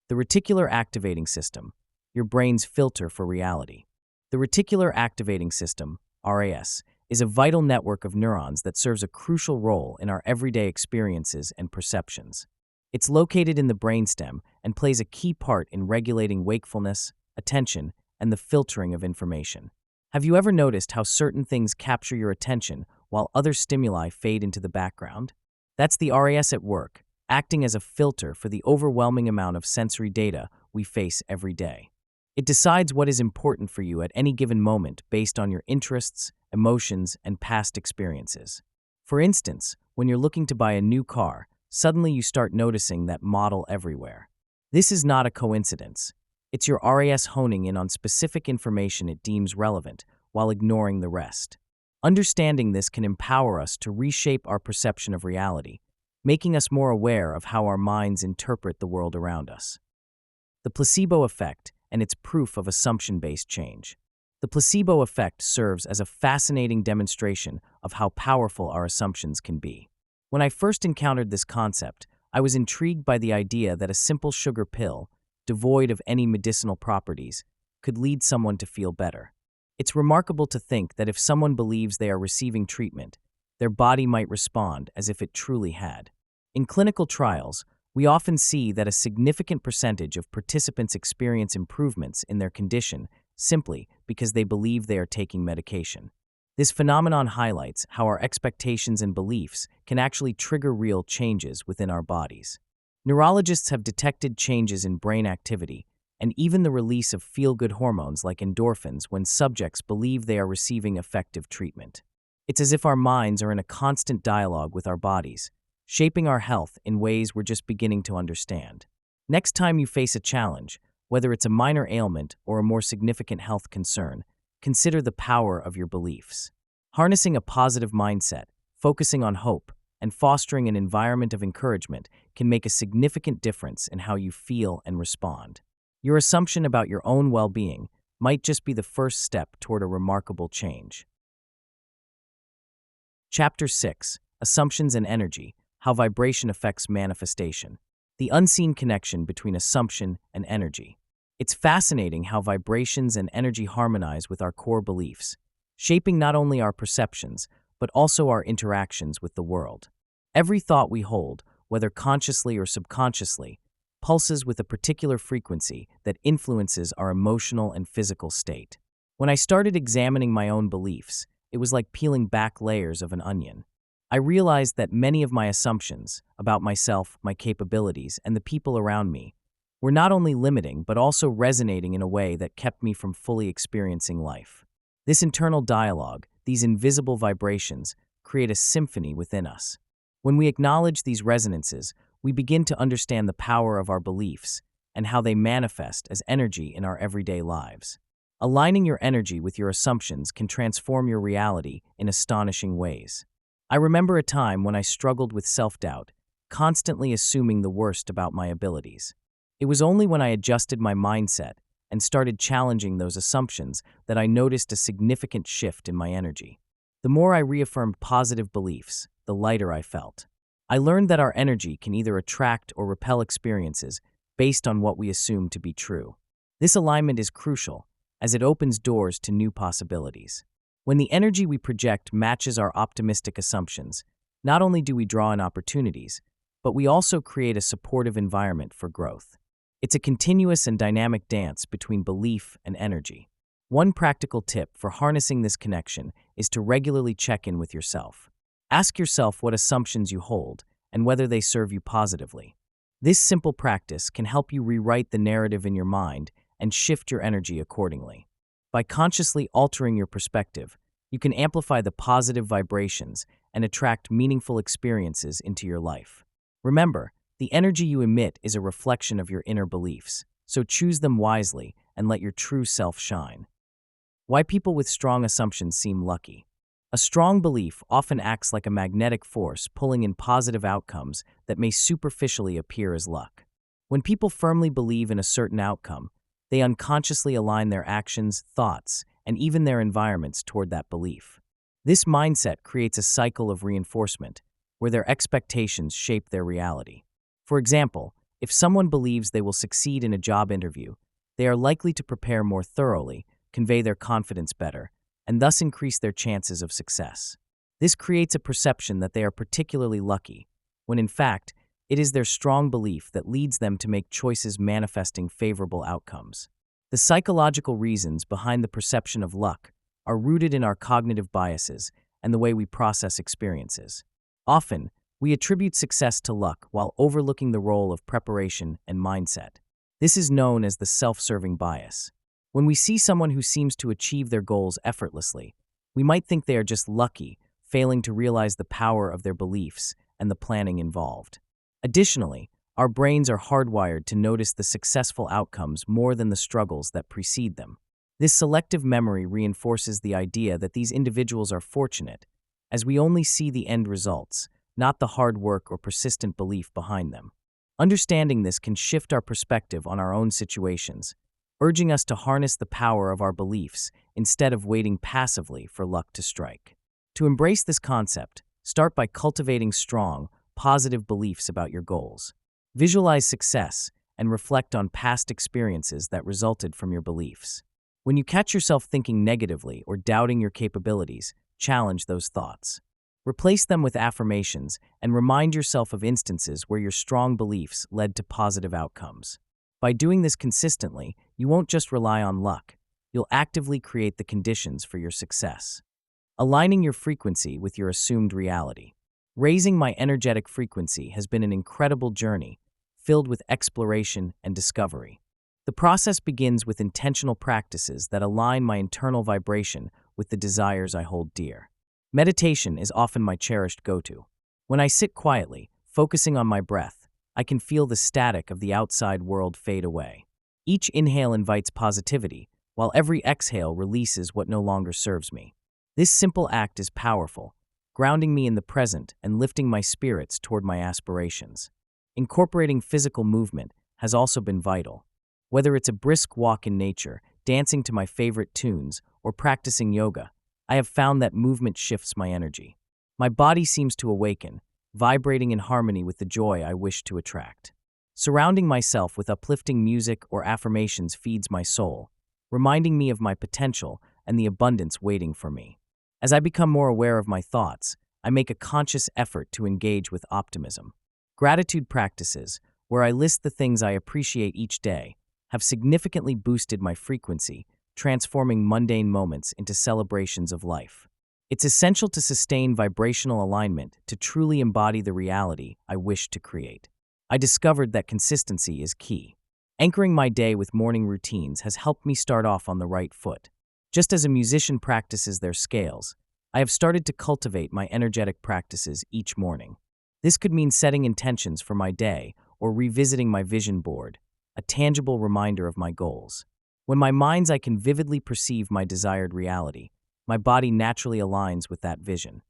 The reticular activating system, your brain's filter for reality. The reticular activating system, RAS, is a vital network of neurons that serves a crucial role in our everyday experiences and perceptions. It's located in the brainstem and plays a key part in regulating wakefulness, attention, and the filtering of information. Have you ever noticed how certain things capture your attention while other stimuli fade into the background? That's the RAS at work, acting as a filter for the overwhelming amount of sensory data we face every day. It decides what is important for you at any given moment based on your interests, emotions, and past experiences. For instance, when you're looking to buy a new car, suddenly you start noticing that model everywhere. This is not a coincidence. It's your RAS honing in on specific information it deems relevant while ignoring the rest. Understanding this can empower us to reshape our perception of reality, making us more aware of how our minds interpret the world around us. The placebo effect and its proof of assumption-based change. The placebo effect serves as a fascinating demonstration of how powerful our assumptions can be. When I first encountered this concept, I was intrigued by the idea that a simple sugar pill, devoid of any medicinal properties, could lead someone to feel better. It's remarkable to think that if someone believes they are receiving treatment, their body might respond as if it truly had. In clinical trials, we often see that a significant percentage of participants experience improvements in their condition simply because they believe they are taking medication. This phenomenon highlights how our expectations and beliefs can actually trigger real changes within our bodies. Neurologists have detected changes in brain activity and even the release of feel-good hormones like endorphins when subjects believe they are receiving effective treatment. It's as if our minds are in a constant dialogue with our bodies, shaping our health in ways we're just beginning to understand. Next time you face a challenge, whether it's a minor ailment or a more significant health concern, consider the power of your beliefs. Harnessing a positive mindset, focusing on hope, and fostering an environment of encouragement can make a significant difference in how you feel and respond. Your assumption about your own well-being might just be the first step toward a remarkable change. Chapter 6: Assumptions and Energy: How Vibration Affects Manifestation. The unseen connection between assumption and energy. It's fascinating how vibrations and energy harmonize with our core beliefs, shaping not only our perceptions, but also our interactions with the world. Every thought we hold, whether consciously or subconsciously, pulses with a particular frequency that influences our emotional and physical state. When I started examining my own beliefs, it was like peeling back layers of an onion. I realized that many of my assumptions about myself, my capabilities, and the people around me were not only limiting but also resonating in a way that kept me from fully experiencing life. This internal dialogue, these invisible vibrations, create a symphony within us. When we acknowledge these resonances, we begin to understand the power of our beliefs and how they manifest as energy in our everyday lives. Aligning your energy with your assumptions can transform your reality in astonishing ways. I remember a time when I struggled with self-doubt, constantly assuming the worst about my abilities. It was only when I adjusted my mindset and started challenging those assumptions that I noticed a significant shift in my energy. The more I reaffirmed positive beliefs, the lighter I felt. I learned that our energy can either attract or repel experiences based on what we assume to be true. This alignment is crucial, as it opens doors to new possibilities. When the energy we project matches our optimistic assumptions, not only do we draw in opportunities, but we also create a supportive environment for growth. It's a continuous and dynamic dance between belief and energy. One practical tip for harnessing this connection is to regularly check in with yourself. Ask yourself what assumptions you hold and whether they serve you positively. This simple practice can help you rewrite the narrative in your mind and shift your energy accordingly. By consciously altering your perspective, you can amplify the positive vibrations and attract meaningful experiences into your life. Remember, the energy you emit is a reflection of your inner beliefs, so choose them wisely and let your true self shine. Why people with strong assumptions seem lucky. A strong belief often acts like a magnetic force pulling in positive outcomes that may superficially appear as luck. When people firmly believe in a certain outcome, they unconsciously align their actions, thoughts, and even their environments toward that belief. This mindset creates a cycle of reinforcement, where their expectations shape their reality. For example, if someone believes they will succeed in a job interview, they are likely to prepare more thoroughly, convey their confidence better, and thus increase their chances of success. This creates a perception that they are particularly lucky, when in fact, it is their strong belief that leads them to make choices manifesting favorable outcomes. The psychological reasons behind the perception of luck are rooted in our cognitive biases and the way we process experiences. Often, we attribute success to luck while overlooking the role of preparation and mindset. This is known as the self-serving bias. When we see someone who seems to achieve their goals effortlessly, we might think they are just lucky, failing to realize the power of their beliefs and the planning involved. Additionally, our brains are hardwired to notice the successful outcomes more than the struggles that precede them. This selective memory reinforces the idea that these individuals are fortunate, as we only see the end results, not the hard work or persistent belief behind them. Understanding this can shift our perspective on our own situations, urging us to harness the power of our beliefs instead of waiting passively for luck to strike. To embrace this concept, start by cultivating strong, positive beliefs about your goals. Visualize success and reflect on past experiences that resulted from your beliefs. When you catch yourself thinking negatively or doubting your capabilities, challenge those thoughts. Replace them with affirmations and remind yourself of instances where your strong beliefs led to positive outcomes. By doing this consistently, you won't just rely on luck, you'll actively create the conditions for your success. Aligning your frequency with your assumed reality. Raising my energetic frequency has been an incredible journey, filled with exploration and discovery. The process begins with intentional practices that align my internal vibration with the desires I hold dear. Meditation is often my cherished go-to. When I sit quietly, focusing on my breath, I can feel the static of the outside world fade away. Each inhale invites positivity, while every exhale releases what no longer serves me. This simple act is powerful, grounding me in the present and lifting my spirits toward my aspirations. Incorporating physical movement has also been vital. Whether it's a brisk walk in nature, dancing to my favorite tunes, or practicing yoga, I have found that movement shifts my energy. My body seems to awaken, vibrating in harmony with the joy I wish to attract. Surrounding myself with uplifting music or affirmations feeds my soul, reminding me of my potential and the abundance waiting for me. As I become more aware of my thoughts, I make a conscious effort to engage with optimism. Gratitude practices, where I list the things I appreciate each day, have significantly boosted my frequency, transforming mundane moments into celebrations of life. It's essential to sustain vibrational alignment to truly embody the reality I wish to create. I discovered that consistency is key. Anchoring my day with morning routines has helped me start off on the right foot. Just as a musician practices their scales, I have started to cultivate my energetic practices each morning. This could mean setting intentions for my day or revisiting my vision board, a tangible reminder of my goals. When my mind's eye can vividly perceive my desired reality, my body naturally aligns with that vision.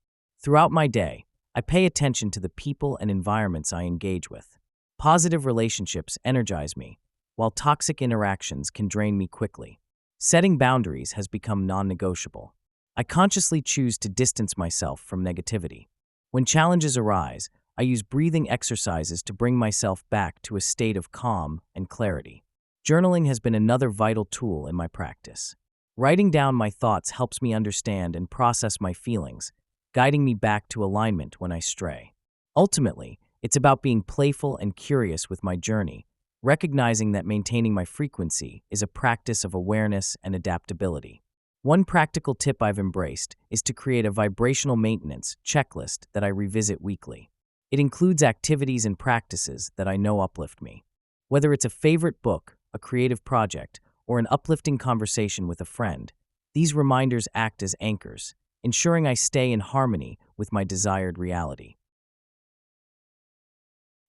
Throughout my day, I pay attention to the people and environments I engage with. Positive relationships energize me, while toxic interactions can drain me quickly. Setting boundaries has become non-negotiable. I consciously choose to distance myself from negativity. When challenges arise, I use breathing exercises to bring myself back to a state of calm and clarity. Journaling has been another vital tool in my practice. Writing down my thoughts helps me understand and process my feelings, guiding me back to alignment when I stray. Ultimately, it's about being playful and curious with my journey, recognizing that maintaining my frequency is a practice of awareness and adaptability. One practical tip I've embraced is to create a vibrational maintenance checklist that I revisit weekly. It includes activities and practices that I know uplift me. Whether it's a favorite book, a creative project, or an uplifting conversation with a friend, these reminders act as anchors, ensuring I stay in harmony with my desired reality.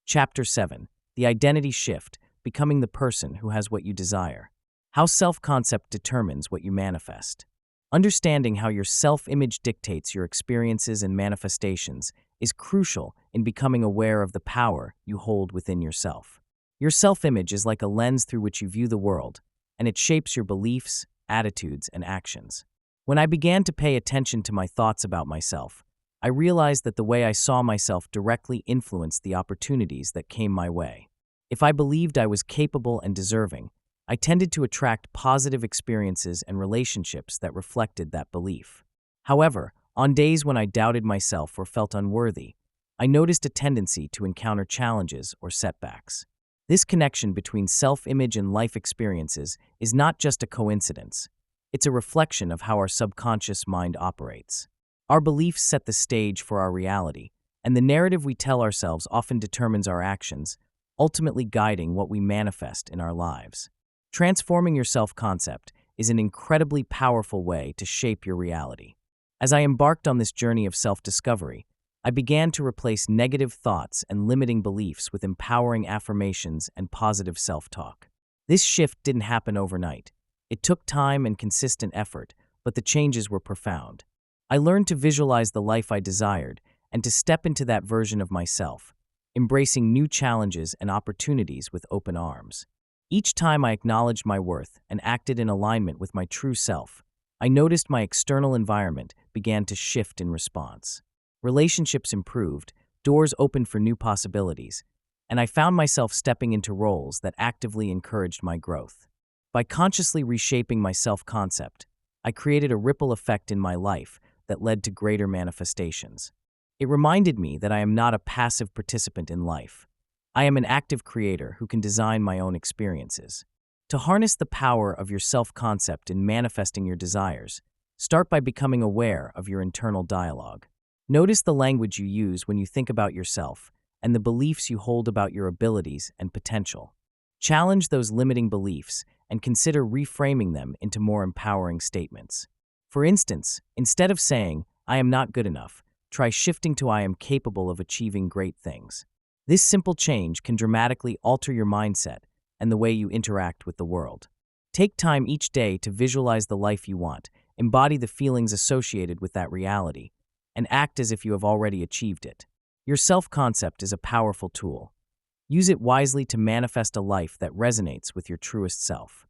Chapter 7. The Identity Shift, Becoming the Person Who Has What You Desire. How self-concept determines what you manifest. Understanding how your self-image dictates your experiences and manifestations is crucial in becoming aware of the power you hold within yourself. Your self-image is like a lens through which you view the world, and it shapes your beliefs, attitudes, and actions. When I began to pay attention to my thoughts about myself, I realized that the way I saw myself directly influenced the opportunities that came my way. If I believed I was capable and deserving, I tended to attract positive experiences and relationships that reflected that belief. However, on days when I doubted myself or felt unworthy, I noticed a tendency to encounter challenges or setbacks. This connection between self-image and life experiences is not just a coincidence. It's a reflection of how our subconscious mind operates. Our beliefs set the stage for our reality, and the narrative we tell ourselves often determines our actions, ultimately guiding what we manifest in our lives. Transforming your self-concept is an incredibly powerful way to shape your reality. As I embarked on this journey of self-discovery, I began to replace negative thoughts and limiting beliefs with empowering affirmations and positive self-talk. This shift didn't happen overnight. It took time and consistent effort, but the changes were profound. I learned to visualize the life I desired and to step into that version of myself, embracing new challenges and opportunities with open arms. Each time I acknowledged my worth and acted in alignment with my true self, I noticed my external environment began to shift in response. Relationships improved, doors opened for new possibilities, and I found myself stepping into roles that actively encouraged my growth. By consciously reshaping my self-concept, I created a ripple effect in my life that led to greater manifestations. It reminded me that I am not a passive participant in life. I am an active creator who can design my own experiences. To harness the power of your self-concept in manifesting your desires, start by becoming aware of your internal dialogue. Notice the language you use when you think about yourself and the beliefs you hold about your abilities and potential. Challenge those limiting beliefs and consider reframing them into more empowering statements. For instance, instead of saying, "I am not good enough," try shifting to "I am capable of achieving great things." This simple change can dramatically alter your mindset and the way you interact with the world. Take time each day to visualize the life you want, embody the feelings associated with that reality, and act as if you have already achieved it. Your self-concept is a powerful tool. Use it wisely to manifest a life that resonates with your truest self.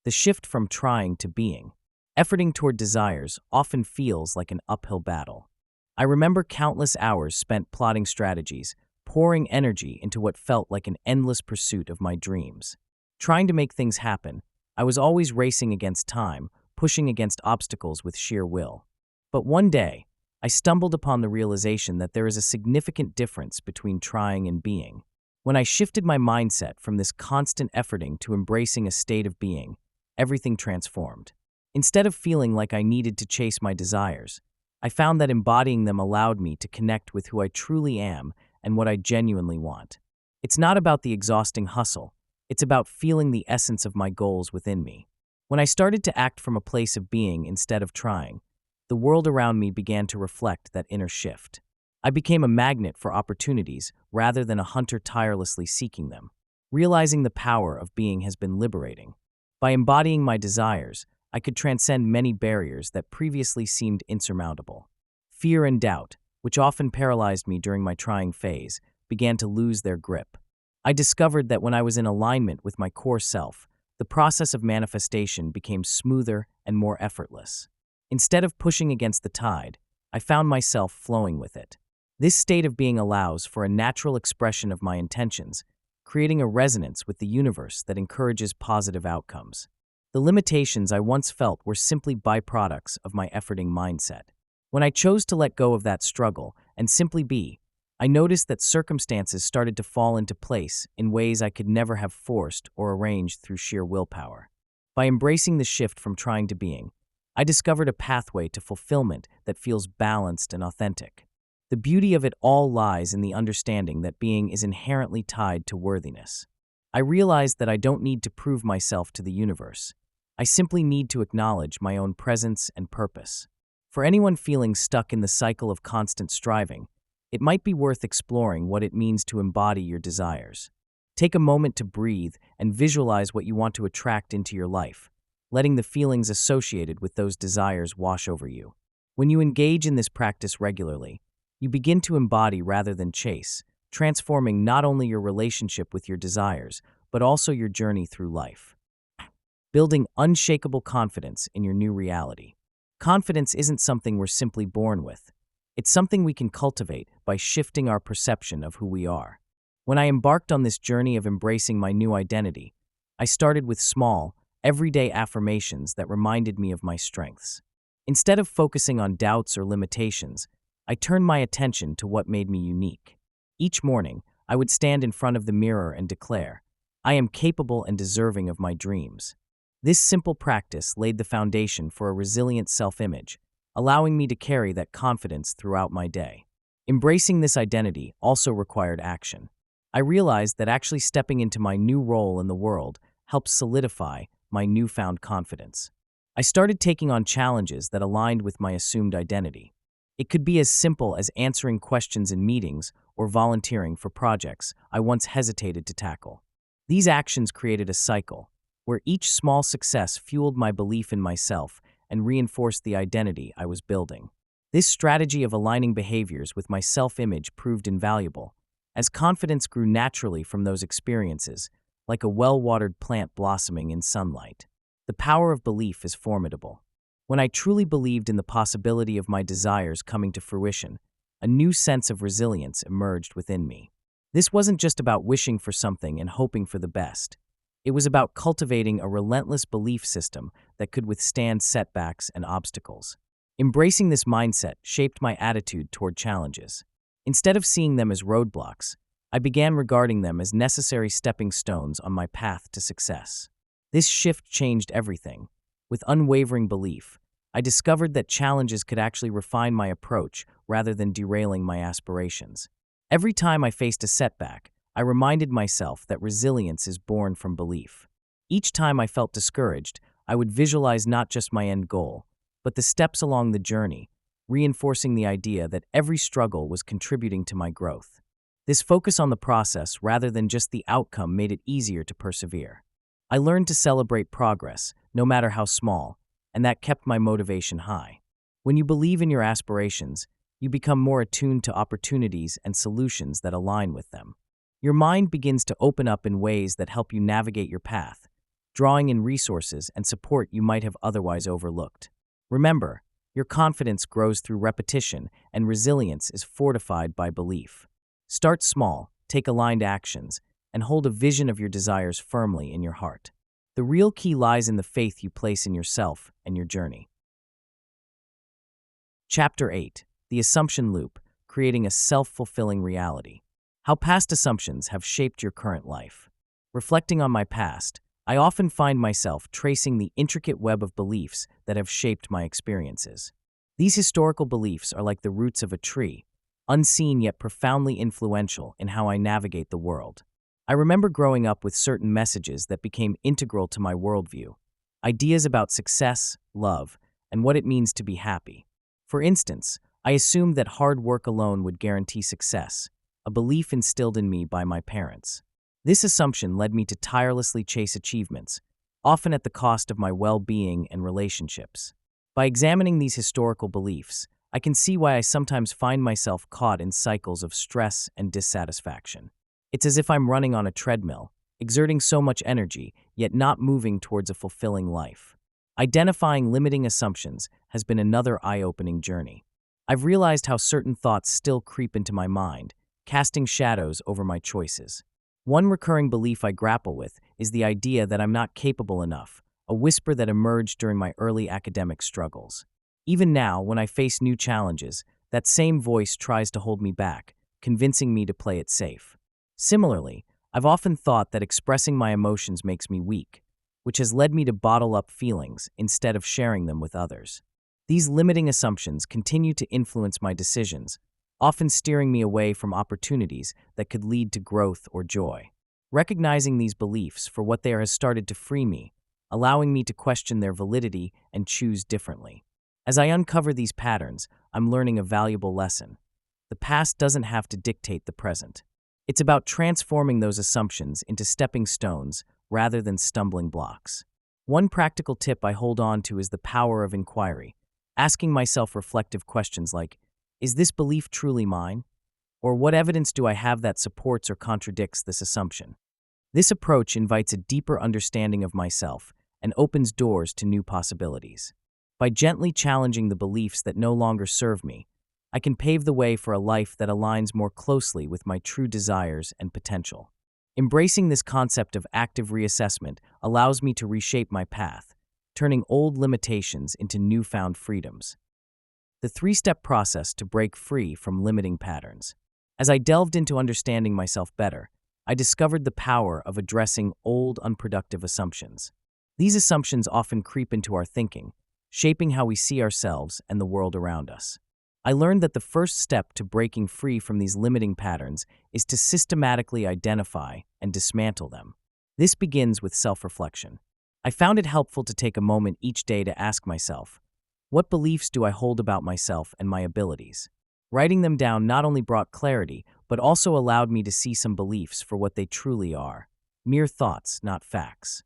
The shift from trying to being. Efforting toward desires often feels like an uphill battle. I remember countless hours spent plotting strategies, pouring energy into what felt like an endless pursuit of my dreams. Trying to make things happen, I was always racing against time, pushing against obstacles with sheer will. But one day, I stumbled upon the realization that there is a significant difference between trying and being. When I shifted my mindset from this constant efforting to embracing a state of being, everything transformed. Instead of feeling like I needed to chase my desires, I found that embodying them allowed me to connect with who I truly am and what I genuinely want. It's not about the exhausting hustle, it's about feeling the essence of my goals within me. When I started to act from a place of being instead of trying, the world around me began to reflect that inner shift. I became a magnet for opportunities rather than a hunter tirelessly seeking them. Realizing the power of being has been liberating. By embodying my desires, I could transcend many barriers that previously seemed insurmountable. Fear and doubt, which often paralyzed me during my trying phase, began to lose their grip. I discovered that when I was in alignment with my core self, the process of manifestation became smoother and more effortless. Instead of pushing against the tide, I found myself flowing with it. This state of being allows for a natural expression of my intentions, creating a resonance with the universe that encourages positive outcomes. The limitations I once felt were simply byproducts of my efforting mindset. When I chose to let go of that struggle and simply be, I noticed that circumstances started to fall into place in ways I could never have forced or arranged through sheer willpower. By embracing the shift from trying to being, I discovered a pathway to fulfillment that feels balanced and authentic. The beauty of it all lies in the understanding that being is inherently tied to worthiness. I realized that I don't need to prove myself to the universe. I simply need to acknowledge my own presence and purpose. For anyone feeling stuck in the cycle of constant striving, it might be worth exploring what it means to embody your desires. Take a moment to breathe and visualize what you want to attract into your life, letting the feelings associated with those desires wash over you. When you engage in this practice regularly, you begin to embody rather than chase, transforming not only your relationship with your desires, but also your journey through life. Building unshakable confidence in your new reality. Confidence isn't something we're simply born with. It's something we can cultivate by shifting our perception of who we are. When I embarked on this journey of embracing my new identity, I started with small, everyday affirmations that reminded me of my strengths. Instead of focusing on doubts or limitations, I turned my attention to what made me unique. Each morning, I would stand in front of the mirror and declare, "I am capable and deserving of my dreams." This simple practice laid the foundation for a resilient self-image, allowing me to carry that confidence throughout my day. Embracing this identity also required action. I realized that actually stepping into my new role in the world helped solidify my newfound confidence. I started taking on challenges that aligned with my assumed identity. It could be as simple as answering questions in meetings or volunteering for projects I once hesitated to tackle. These actions created a cycle, where each small success fueled my belief in myself and reinforced the identity I was building. This strategy of aligning behaviors with my self-image proved invaluable, as confidence grew naturally from those experiences, like a well-watered plant blossoming in sunlight. The power of belief is formidable. When I truly believed in the possibility of my desires coming to fruition, a new sense of resilience emerged within me. This wasn't just about wishing for something and hoping for the best. It was about cultivating a relentless belief system that could withstand setbacks and obstacles. Embracing this mindset shaped my attitude toward challenges. Instead of seeing them as roadblocks, I began regarding them as necessary stepping stones on my path to success. This shift changed everything. With unwavering belief, I discovered that challenges could actually refine my approach rather than derailing my aspirations. Every time I faced a setback, I reminded myself that resilience is born from belief. Each time I felt discouraged, I would visualize not just my end goal, but the steps along the journey, reinforcing the idea that every struggle was contributing to my growth. This focus on the process rather than just the outcome made it easier to persevere. I learned to celebrate progress, no matter how small, and that kept my motivation high. When you believe in your aspirations, you become more attuned to opportunities and solutions that align with them. Your mind begins to open up in ways that help you navigate your path, drawing in resources and support you might have otherwise overlooked. Remember, your confidence grows through repetition, and resilience is fortified by belief. Start small, take aligned actions, and hold a vision of your desires firmly in your heart. The real key lies in the faith you place in yourself and your journey. Chapter 8: The Assumption Loop, Creating a Self-Fulfilling Reality. How past assumptions have shaped your current life. Reflecting on my past, I often find myself tracing the intricate web of beliefs that have shaped my experiences. These historical beliefs are like the roots of a tree, unseen yet profoundly influential in how I navigate the world. I remember growing up with certain messages that became integral to my worldview. Ideas about success, love, and what it means to be happy. For instance, I assumed that hard work alone would guarantee success, a belief instilled in me by my parents. This assumption led me to tirelessly chase achievements, often at the cost of my well-being and relationships. By examining these historical beliefs, I can see why I sometimes find myself caught in cycles of stress and dissatisfaction. It's as if I'm running on a treadmill, exerting so much energy, yet not moving towards a fulfilling life. Identifying limiting assumptions has been another eye-opening journey. I've realized how certain thoughts still creep into my mind, casting shadows over my choices. One recurring belief I grapple with is the idea that I'm not capable enough, a whisper that emerged during my early academic struggles. Even now, when I face new challenges, that same voice tries to hold me back, convincing me to play it safe. Similarly, I've often thought that expressing my emotions makes me weak, which has led me to bottle up feelings instead of sharing them with others. These limiting assumptions continue to influence my decisions, often steering me away from opportunities that could lead to growth or joy. Recognizing these beliefs for what they are has started to free me, allowing me to question their validity and choose differently. As I uncover these patterns, I'm learning a valuable lesson. The past doesn't have to dictate the present. It's about transforming those assumptions into stepping stones rather than stumbling blocks. One practical tip I hold on to is the power of inquiry, asking myself reflective questions like, is this belief truly mine? Or what evidence do I have that supports or contradicts this assumption? This approach invites a deeper understanding of myself and opens doors to new possibilities. By gently challenging the beliefs that no longer serve me, I can pave the way for a life that aligns more closely with my true desires and potential. Embracing this concept of active reassessment allows me to reshape my path, turning old limitations into newfound freedoms. The three-step process to break free from limiting patterns. As I delved into understanding myself better, I discovered the power of addressing old, unproductive assumptions. These assumptions often creep into our thinking, shaping how we see ourselves and the world around us. I learned that the first step to breaking free from these limiting patterns is to systematically identify and dismantle them. This begins with self-reflection. I found it helpful to take a moment each day to ask myself, what beliefs do I hold about myself and my abilities? Writing them down not only brought clarity, but also allowed me to see some beliefs for what they truly are, mere thoughts, not facts.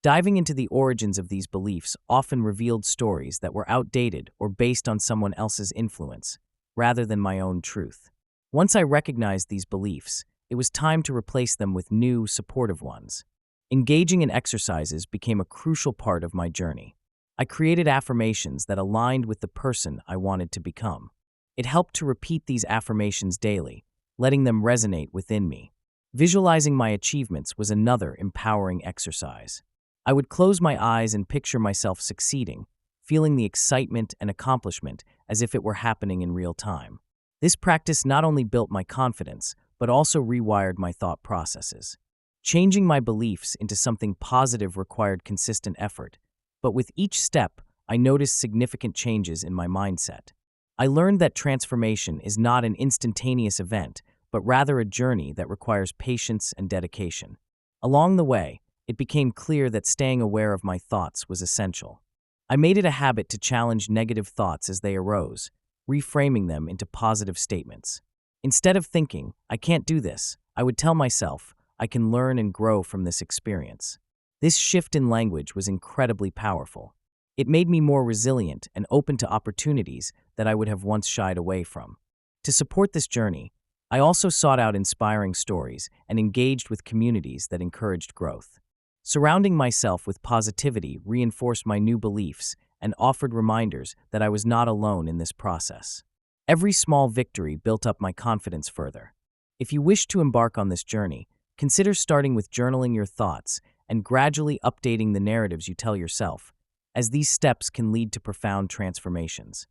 Diving into the origins of these beliefs often revealed stories that were outdated or based on someone else's influence, rather than my own truth. Once I recognized these beliefs, it was time to replace them with new, supportive ones. Engaging in exercises became a crucial part of my journey. I created affirmations that aligned with the person I wanted to become. It helped to repeat these affirmations daily, letting them resonate within me. Visualizing my achievements was another empowering exercise. I would close my eyes and picture myself succeeding, feeling the excitement and accomplishment as if it were happening in real time. This practice not only built my confidence, but also rewired my thought processes. Changing my beliefs into something positive required consistent effort, but with each step, I noticed significant changes in my mindset. I learned that transformation is not an instantaneous event, but rather a journey that requires patience and dedication. Along the way, it became clear that staying aware of my thoughts was essential. I made it a habit to challenge negative thoughts as they arose, reframing them into positive statements. Instead of thinking, "I can't do this," I would tell myself, "I can learn and grow from this experience." This shift in language was incredibly powerful. It made me more resilient and open to opportunities that I would have once shied away from. To support this journey, I also sought out inspiring stories and engaged with communities that encouraged growth. Surrounding myself with positivity reinforced my new beliefs and offered reminders that I was not alone in this process. Every small victory built up my confidence further. If you wish to embark on this journey, consider starting with journaling your thoughts and gradually updating the narratives you tell yourself, as these steps can lead to profound transformations.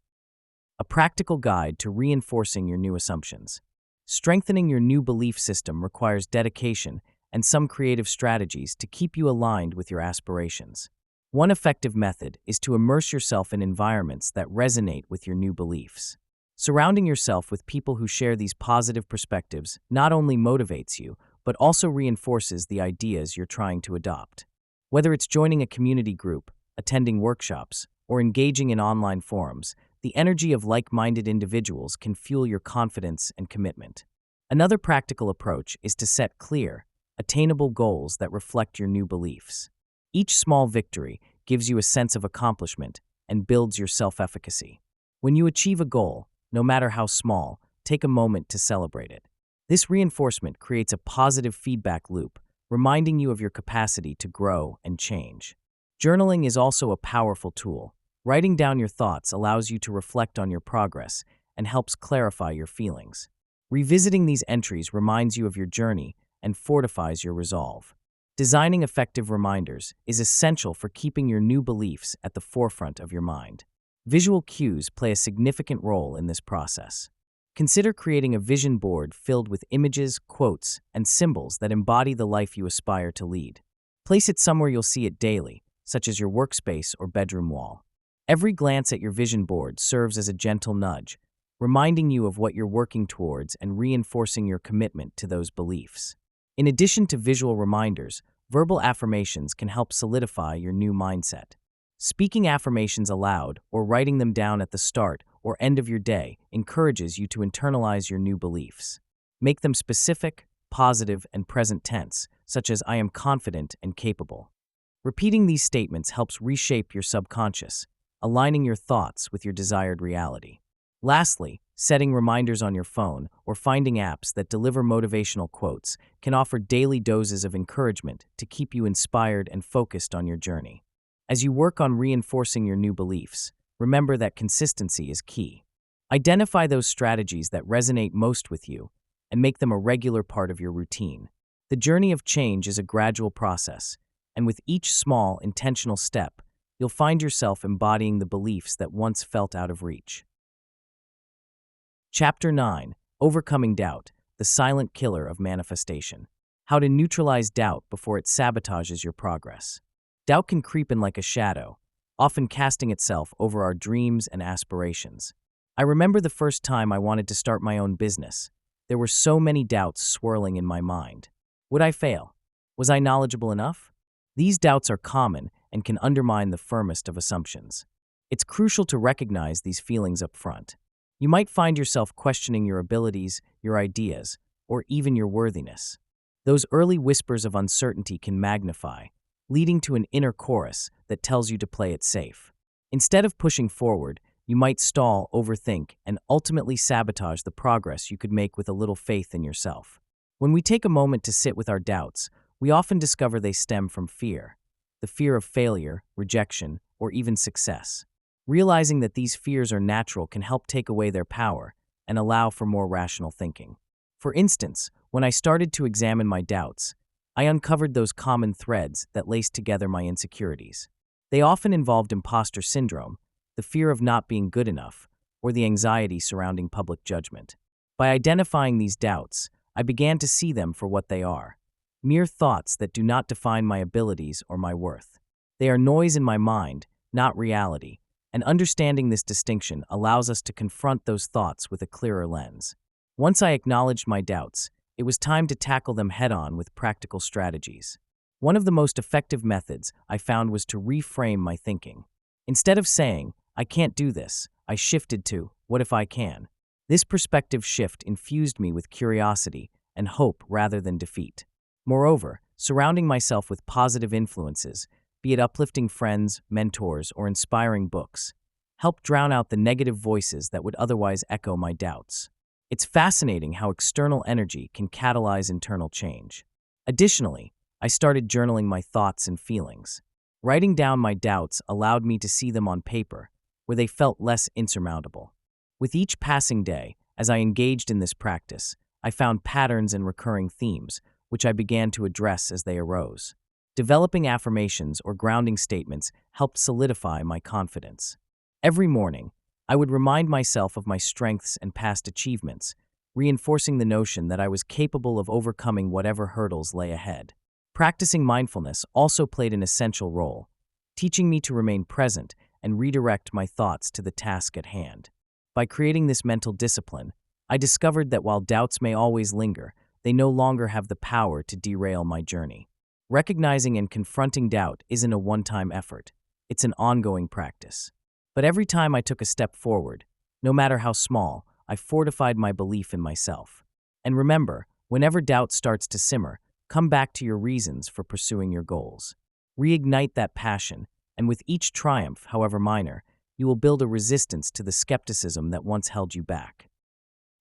A practical guide to reinforcing your new assumptions. Strengthening your new belief system requires dedication and some creative strategies to keep you aligned with your aspirations. One effective method is to immerse yourself in environments that resonate with your new beliefs. Surrounding yourself with people who share these positive perspectives not only motivates you, but also reinforces the ideas you're trying to adopt. Whether it's joining a community group, attending workshops, or engaging in online forums, the energy of like-minded individuals can fuel your confidence and commitment. Another practical approach is to set clear, attainable goals that reflect your new beliefs. Each small victory gives you a sense of accomplishment and builds your self-efficacy. When you achieve a goal, no matter how small, take a moment to celebrate it. This reinforcement creates a positive feedback loop, reminding you of your capacity to grow and change. Journaling is also a powerful tool. Writing down your thoughts allows you to reflect on your progress and helps clarify your feelings. Revisiting these entries reminds you of your journey and fortifies your resolve. Designing effective reminders is essential for keeping your new beliefs at the forefront of your mind. Visual cues play a significant role in this process. Consider creating a vision board filled with images, quotes, and symbols that embody the life you aspire to lead. Place it somewhere you'll see it daily, such as your workspace or bedroom wall. Every glance at your vision board serves as a gentle nudge, reminding you of what you're working towards and reinforcing your commitment to those beliefs. In addition to visual reminders, verbal affirmations can help solidify your new mindset. Speaking affirmations aloud or writing them down at the start or end of your day encourages you to internalize your new beliefs. Make them specific, positive, and present tense, such as "I am confident and capable." Repeating these statements helps reshape your subconscious, aligning your thoughts with your desired reality. Lastly, setting reminders on your phone or finding apps that deliver motivational quotes can offer daily doses of encouragement to keep you inspired and focused on your journey. As you work on reinforcing your new beliefs, remember that consistency is key. Identify those strategies that resonate most with you and make them a regular part of your routine. The journey of change is a gradual process, and with each small, intentional step, you'll find yourself embodying the beliefs that once felt out of reach. Chapter 9: Overcoming Doubt, the Silent Killer of Manifestation. How to neutralize doubt before it sabotages your progress. Doubt can creep in like a shadow, often casting itself over our dreams and aspirations. I remember the first time I wanted to start my own business. There were so many doubts swirling in my mind. Would I fail? Was I knowledgeable enough? These doubts are common and can undermine the firmest of assumptions. It's crucial to recognize these feelings up front. You might find yourself questioning your abilities, your ideas, or even your worthiness. Those early whispers of uncertainty can magnify, leading to an inner chorus that tells you to play it safe. Instead of pushing forward, you might stall, overthink, and ultimately sabotage the progress you could make with a little faith in yourself. When we take a moment to sit with our doubts, we often discover they stem from fear. The fear of failure, rejection, or even success. Realizing that these fears are natural can help take away their power and allow for more rational thinking. For instance, when I started to examine my doubts, I uncovered those common threads that laced together my insecurities. They often involved imposter syndrome, the fear of not being good enough, or the anxiety surrounding public judgment. By identifying these doubts, I began to see them for what they are: mere thoughts that do not define my abilities or my worth. They are noise in my mind, not reality, and understanding this distinction allows us to confront those thoughts with a clearer lens. Once I acknowledged my doubts, it was time to tackle them head-on with practical strategies. One of the most effective methods I found was to reframe my thinking. Instead of saying, "I can't do this," I shifted to, "What if I can?" This perspective shift infused me with curiosity and hope rather than defeat. Moreover, surrounding myself with positive influences, be it uplifting friends, mentors, or inspiring books, helped drown out the negative voices that would otherwise echo my doubts. It's fascinating how external energy can catalyze internal change. Additionally, I started journaling my thoughts and feelings. Writing down my doubts allowed me to see them on paper, where they felt less insurmountable. With each passing day, as I engaged in this practice, I found patterns and recurring themes, which I began to address as they arose. Developing affirmations or grounding statements helped solidify my confidence. Every morning, I would remind myself of my strengths and past achievements, reinforcing the notion that I was capable of overcoming whatever hurdles lay ahead. Practicing mindfulness also played an essential role, teaching me to remain present and redirect my thoughts to the task at hand. By creating this mental discipline, I discovered that while doubts may always linger, they no longer have the power to derail my journey. Recognizing and confronting doubt isn't a one-time effort. It's an ongoing practice. But every time I took a step forward, no matter how small, I fortified my belief in myself. And remember, whenever doubt starts to simmer, come back to your reasons for pursuing your goals. Reignite that passion, and with each triumph, however minor, you will build a resistance to the skepticism that once held you back.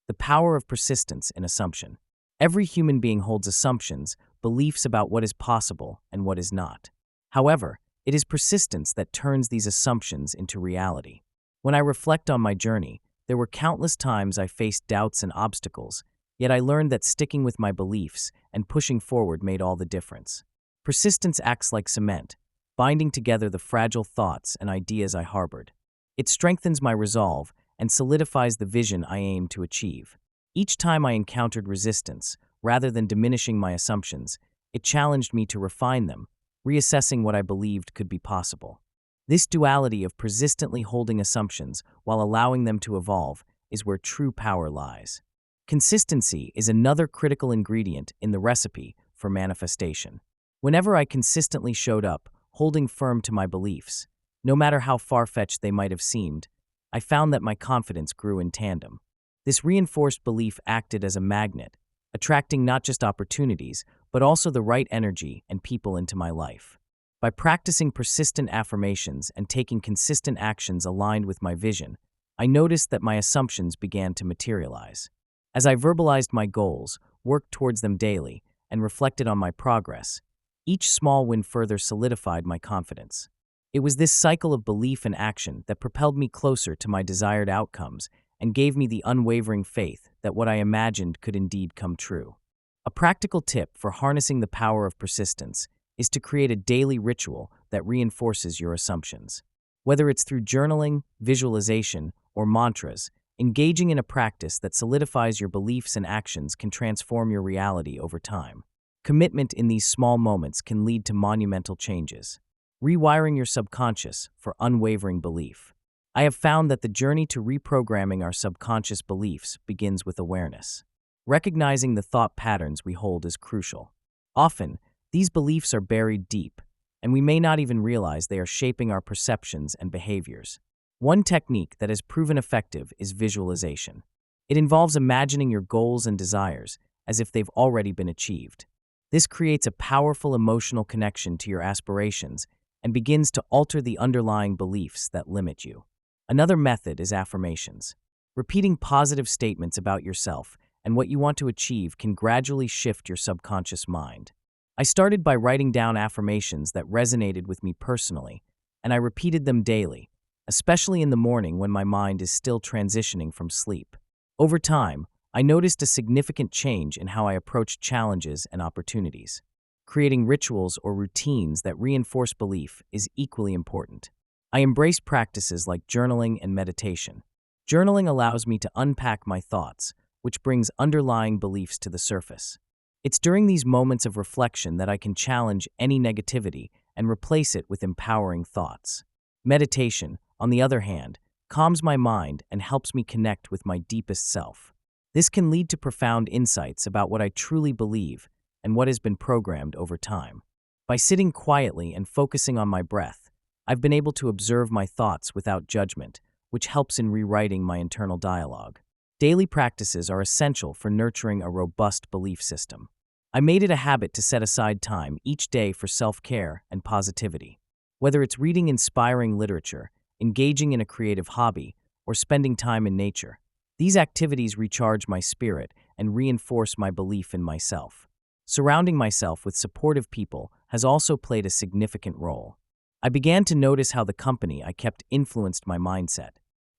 The power of persistence in assumption. Every human being holds assumptions, beliefs about what is possible and what is not. However, it is persistence that turns these assumptions into reality. When I reflect on my journey, there were countless times I faced doubts and obstacles, yet I learned that sticking with my beliefs and pushing forward made all the difference. Persistence acts like cement, binding together the fragile thoughts and ideas I harbored. It strengthens my resolve and solidifies the vision I aim to achieve. Each time I encountered resistance, rather than diminishing my assumptions, it challenged me to refine them, reassessing what I believed could be possible. This duality of persistently holding assumptions while allowing them to evolve is where true power lies. Consistency is another critical ingredient in the recipe for manifestation. Whenever I consistently showed up, holding firm to my beliefs, no matter how far-fetched they might have seemed, I found that my confidence grew in tandem. This reinforced belief acted as a magnet, attracting not just opportunities, but also the right energy and people into my life. By practicing persistent affirmations and taking consistent actions aligned with my vision, I noticed that my assumptions began to materialize. As I verbalized my goals, worked towards them daily, and reflected on my progress, each small win further solidified my confidence. It was this cycle of belief and action that propelled me closer to my desired outcomes and gave me the unwavering faith that what I imagined could indeed come true. A practical tip for harnessing the power of persistence is to create a daily ritual that reinforces your assumptions. Whether it's through journaling, visualization, or mantras, engaging in a practice that solidifies your beliefs and actions can transform your reality over time. Commitment in these small moments can lead to monumental changes. Rewiring your subconscious for unwavering belief. I have found that the journey to reprogramming our subconscious beliefs begins with awareness. Recognizing the thought patterns we hold is crucial. Often, these beliefs are buried deep, and we may not even realize they are shaping our perceptions and behaviors. One technique that has proven effective is visualization. It involves imagining your goals and desires as if they've already been achieved. This creates a powerful emotional connection to your aspirations and begins to alter the underlying beliefs that limit you. Another method is affirmations. Repeating positive statements about yourself and what you want to achieve can gradually shift your subconscious mind. I started by writing down affirmations that resonated with me personally, and I repeated them daily, especially in the morning when my mind is still transitioning from sleep. Over time, I noticed a significant change in how I approached challenges and opportunities. Creating rituals or routines that reinforce belief is equally important. I embraced practices like journaling and meditation. Journaling allows me to unpack my thoughts, which brings underlying beliefs to the surface. It's during these moments of reflection that I can challenge any negativity and replace it with empowering thoughts. Meditation, on the other hand, calms my mind and helps me connect with my deepest self. This can lead to profound insights about what I truly believe and what has been programmed over time. By sitting quietly and focusing on my breath, I've been able to observe my thoughts without judgment, which helps in rewriting my internal dialogue. Daily practices are essential for nurturing a robust belief system. I made it a habit to set aside time each day for self-care and positivity. Whether it's reading inspiring literature, engaging in a creative hobby, or spending time in nature, these activities recharge my spirit and reinforce my belief in myself. Surrounding myself with supportive people has also played a significant role. I began to notice how the company I kept influenced my mindset.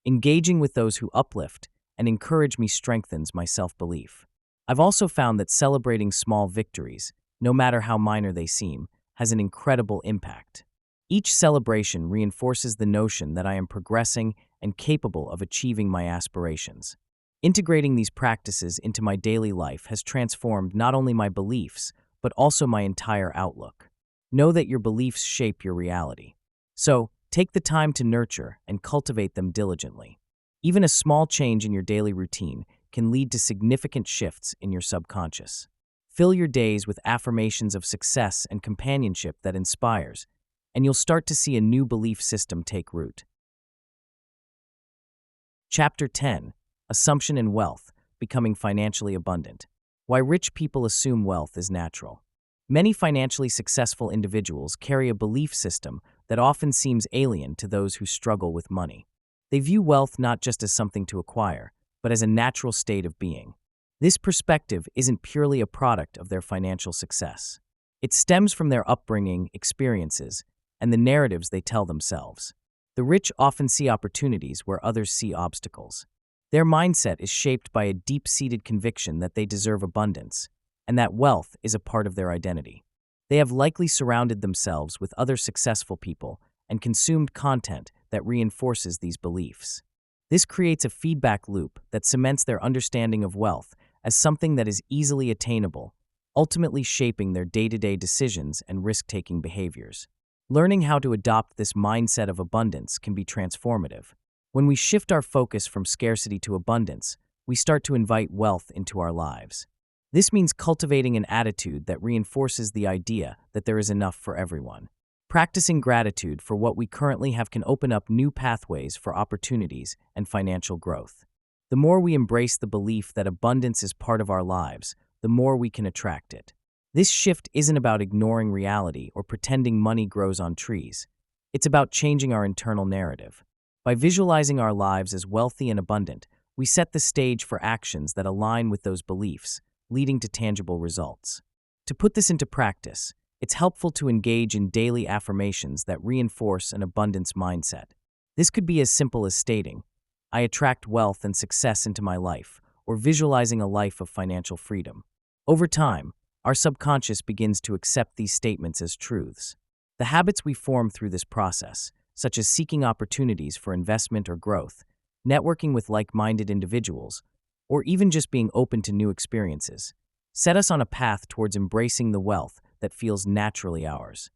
Engaging with those who uplift and encourage me strengthens my self-belief. I've also found that celebrating small victories, no matter how minor they seem, has an incredible impact. Each celebration reinforces the notion that I am progressing and capable of achieving my aspirations. Integrating these practices into my daily life has transformed not only my beliefs, but also my entire outlook. Know that your beliefs shape your reality. So, take the time to nurture and cultivate them diligently. Even a small change in your daily routine can lead to significant shifts in your subconscious. Fill your days with affirmations of success and companionship that inspires, and you'll start to see a new belief system take root. Chapter 10: Assumption and Wealth, Becoming Financially Abundant. Why rich people assume wealth is natural. Many financially successful individuals carry a belief system that often seems alien to those who struggle with money. They view wealth not just as something to acquire, but as a natural state of being. This perspective isn't purely a product of their financial success. It stems from their upbringing, experiences, and the narratives they tell themselves. The rich often see opportunities where others see obstacles. Their mindset is shaped by a deep-seated conviction that they deserve abundance, and that wealth is a part of their identity. They have likely surrounded themselves with other successful people and consumed content that reinforces these beliefs. This creates a feedback loop that cements their understanding of wealth as something that is easily attainable, ultimately shaping their day-to-day decisions and risk-taking behaviors. Learning how to adopt this mindset of abundance can be transformative. When we shift our focus from scarcity to abundance, we start to invite wealth into our lives. This means cultivating an attitude that reinforces the idea that there is enough for everyone. Practicing gratitude for what we currently have can open up new pathways for opportunities and financial growth. The more we embrace the belief that abundance is part of our lives, the more we can attract it. This shift isn't about ignoring reality or pretending money grows on trees. It's about changing our internal narrative. By visualizing our lives as wealthy and abundant, we set the stage for actions that align with those beliefs, leading to tangible results. To put this into practice, it's helpful to engage in daily affirmations that reinforce an abundance mindset. This could be as simple as stating, "I attract wealth and success into my life," or visualizing a life of financial freedom. Over time, our subconscious begins to accept these statements as truths. The habits we form through this process, such as seeking opportunities for investment or growth, networking with like-minded individuals, or even just being open to new experiences, set us on a path towards embracing the wealth that feels naturally ours.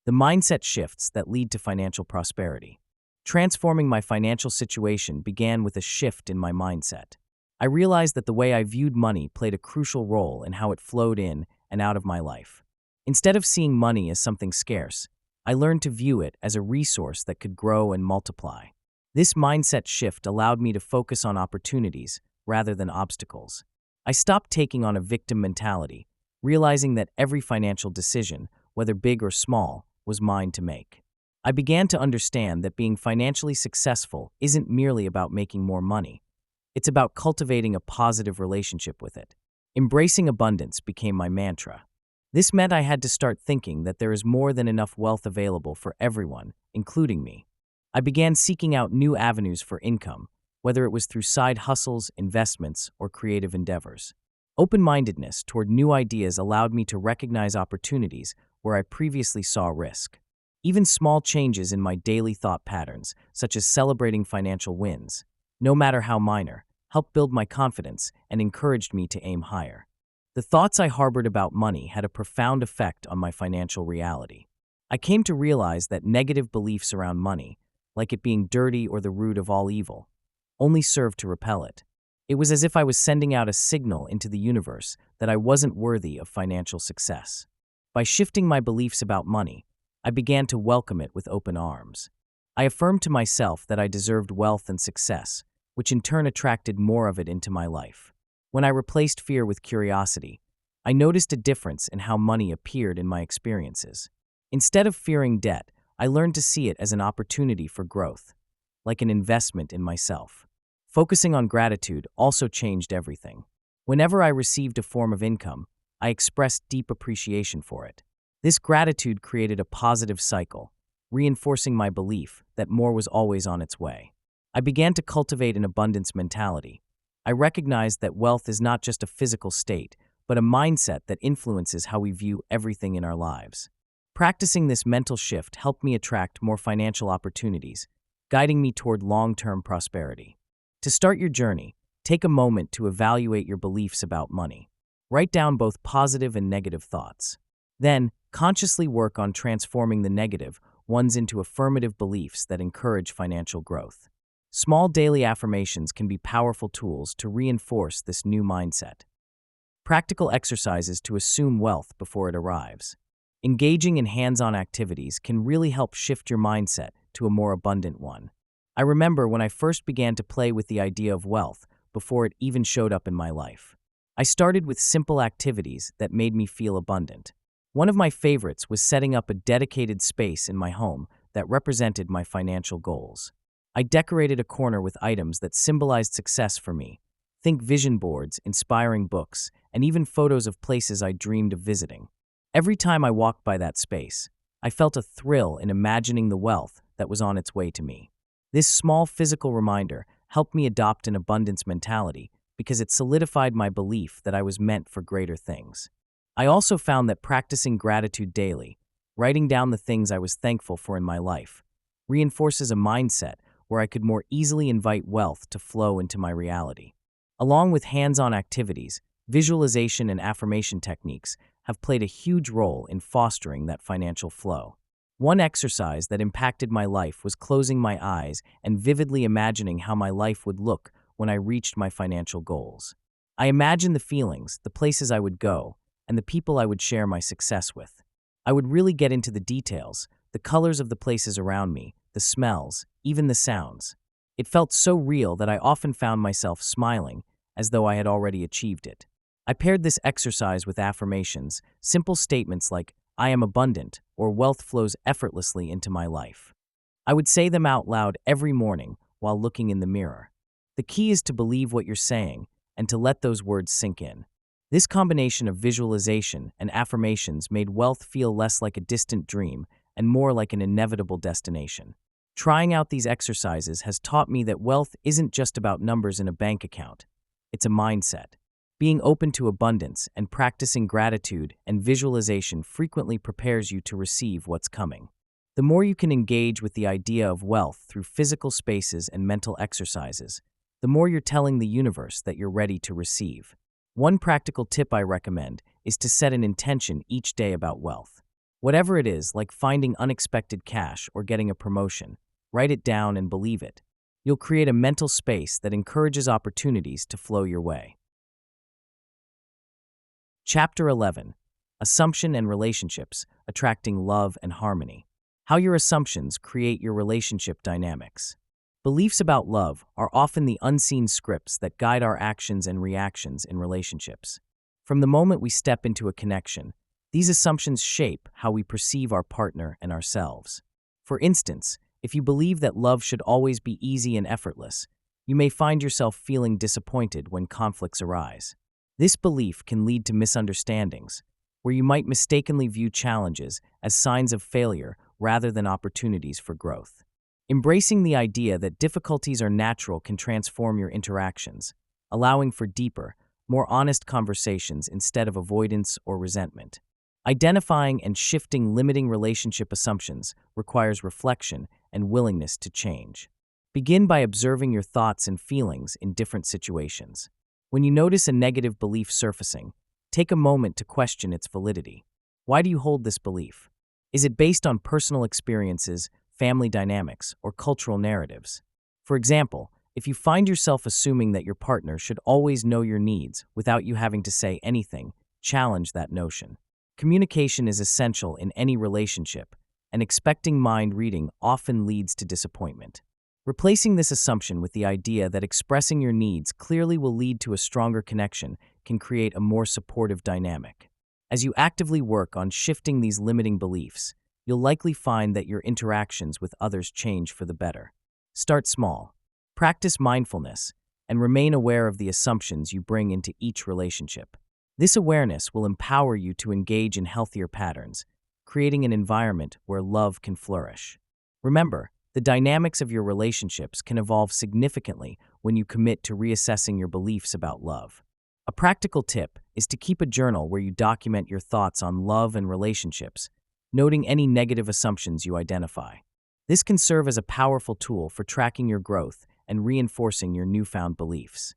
The mindset shifts that lead to financial prosperity. Transforming my financial situation began with a shift in my mindset. I realized that the way I viewed money played a crucial role in how it flowed in and out of my life. Instead of seeing money as something scarce, I learned to view it as a resource that could grow and multiply. This mindset shift allowed me to focus on opportunities rather than obstacles. I stopped taking on a victim mentality realizing that every financial decision, whether big or small, was mine to make. I began to understand that being financially successful isn't merely about making more money. It's about cultivating a positive relationship with it. Embracing abundance became my mantra. This meant I had to start thinking that there is more than enough wealth available for everyone, including me. I began seeking out new avenues for income, whether it was through side hustles, investments, or creative endeavors. Open-mindedness toward new ideas allowed me to recognize opportunities where I previously saw risk. Even small changes in my daily thought patterns, such as celebrating financial wins, no matter how minor, helped build my confidence and encouraged me to aim higher. The thoughts I harbored about money had a profound effect on my financial reality. I came to realize that negative beliefs around money, like it being dirty or the root of all evil, only served to repel it. It was as if I was sending out a signal into the universe that I wasn't worthy of financial success. By shifting my beliefs about money, I began to welcome it with open arms. I affirmed to myself that I deserved wealth and success, which in turn attracted more of it into my life. When I replaced fear with curiosity, I noticed a difference in how money appeared in my experiences. Instead of fearing debt, I learned to see it as an opportunity for growth, like an investment in myself. Focusing on gratitude also changed everything. Whenever I received a form of income, I expressed deep appreciation for it. This gratitude created a positive cycle, reinforcing my belief that more was always on its way. I began to cultivate an abundance mentality. I recognized that wealth is not just a physical state, but a mindset that influences how we view everything in our lives. Practicing this mental shift helped me attract more financial opportunities, guiding me toward long-term prosperity. To start your journey, take a moment to evaluate your beliefs about money. Write down both positive and negative thoughts. Then, consciously work on transforming the negative ones into affirmative beliefs that encourage financial growth. Small daily affirmations can be powerful tools to reinforce this new mindset. Practical exercises to assume wealth before it arrives. Engaging in hands-on activities can really help shift your mindset to a more abundant one. I remember when I first began to play with the idea of wealth before it even showed up in my life. I started with simple activities that made me feel abundant. One of my favorites was setting up a dedicated space in my home that represented my financial goals. I decorated a corner with items that symbolized success for me. Think vision boards, inspiring books, and even photos of places I dreamed of visiting. Every time I walked by that space, I felt a thrill in imagining the wealth that was on its way to me. This small physical reminder helped me adopt an abundance mentality because it solidified my belief that I was meant for greater things. I also found that practicing gratitude daily, writing down the things I was thankful for in my life, reinforces a mindset where I could more easily invite wealth to flow into my reality. Along with hands-on activities, visualization and affirmation techniques have played a huge role in fostering that financial flow. One exercise that impacted my life was closing my eyes and vividly imagining how my life would look when I reached my financial goals. I imagined the feelings, the places I would go, and the people I would share my success with. I would really get into the details, the colors of the places around me, the smells, even the sounds. It felt so real that I often found myself smiling, as though I had already achieved it. I paired this exercise with affirmations, simple statements like, "I am abundant," or "wealth flows effortlessly into my life." I would say them out loud every morning while looking in the mirror. The key is to believe what you're saying and to let those words sink in. This combination of visualization and affirmations made wealth feel less like a distant dream and more like an inevitable destination. Trying out these exercises has taught me that wealth isn't just about numbers in a bank account. It's a mindset. Being open to abundance and practicing gratitude and visualization frequently prepares you to receive what's coming. The more you can engage with the idea of wealth through physical spaces and mental exercises, the more you're telling the universe that you're ready to receive. One practical tip I recommend is to set an intention each day about wealth. Whatever it is, like finding unexpected cash or getting a promotion, write it down and believe it. You'll create a mental space that encourages opportunities to flow your way. Chapter 11. Assumption and Relationships, Attracting Love and Harmony. How your assumptions create your relationship dynamics. Beliefs about love are often the unseen scripts that guide our actions and reactions in relationships. From the moment we step into a connection, these assumptions shape how we perceive our partner and ourselves. For instance, if you believe that love should always be easy and effortless, you may find yourself feeling disappointed when conflicts arise. This belief can lead to misunderstandings, where you might mistakenly view challenges as signs of failure rather than opportunities for growth. Embracing the idea that difficulties are natural can transform your interactions, allowing for deeper, more honest conversations instead of avoidance or resentment. Identifying and shifting limiting relationship assumptions requires reflection and willingness to change. Begin by observing your thoughts and feelings in different situations. When you notice a negative belief surfacing, take a moment to question its validity. Why do you hold this belief? Is it based on personal experiences, family dynamics, or cultural narratives? For example, if you find yourself assuming that your partner should always know your needs without you having to say anything, challenge that notion. Communication is essential in any relationship, and expecting mind reading often leads to disappointment. Replacing this assumption with the idea that expressing your needs clearly will lead to a stronger connection can create a more supportive dynamic. As you actively work on shifting these limiting beliefs, you'll likely find that your interactions with others change for the better. Start small. Practice mindfulness, and remain aware of the assumptions you bring into each relationship. This awareness will empower you to engage in healthier patterns, creating an environment where love can flourish. Remember, the dynamics of your relationships can evolve significantly when you commit to reassessing your beliefs about love. A practical tip is to keep a journal where you document your thoughts on love and relationships, noting any negative assumptions you identify. This can serve as a powerful tool for tracking your growth and reinforcing your newfound beliefs.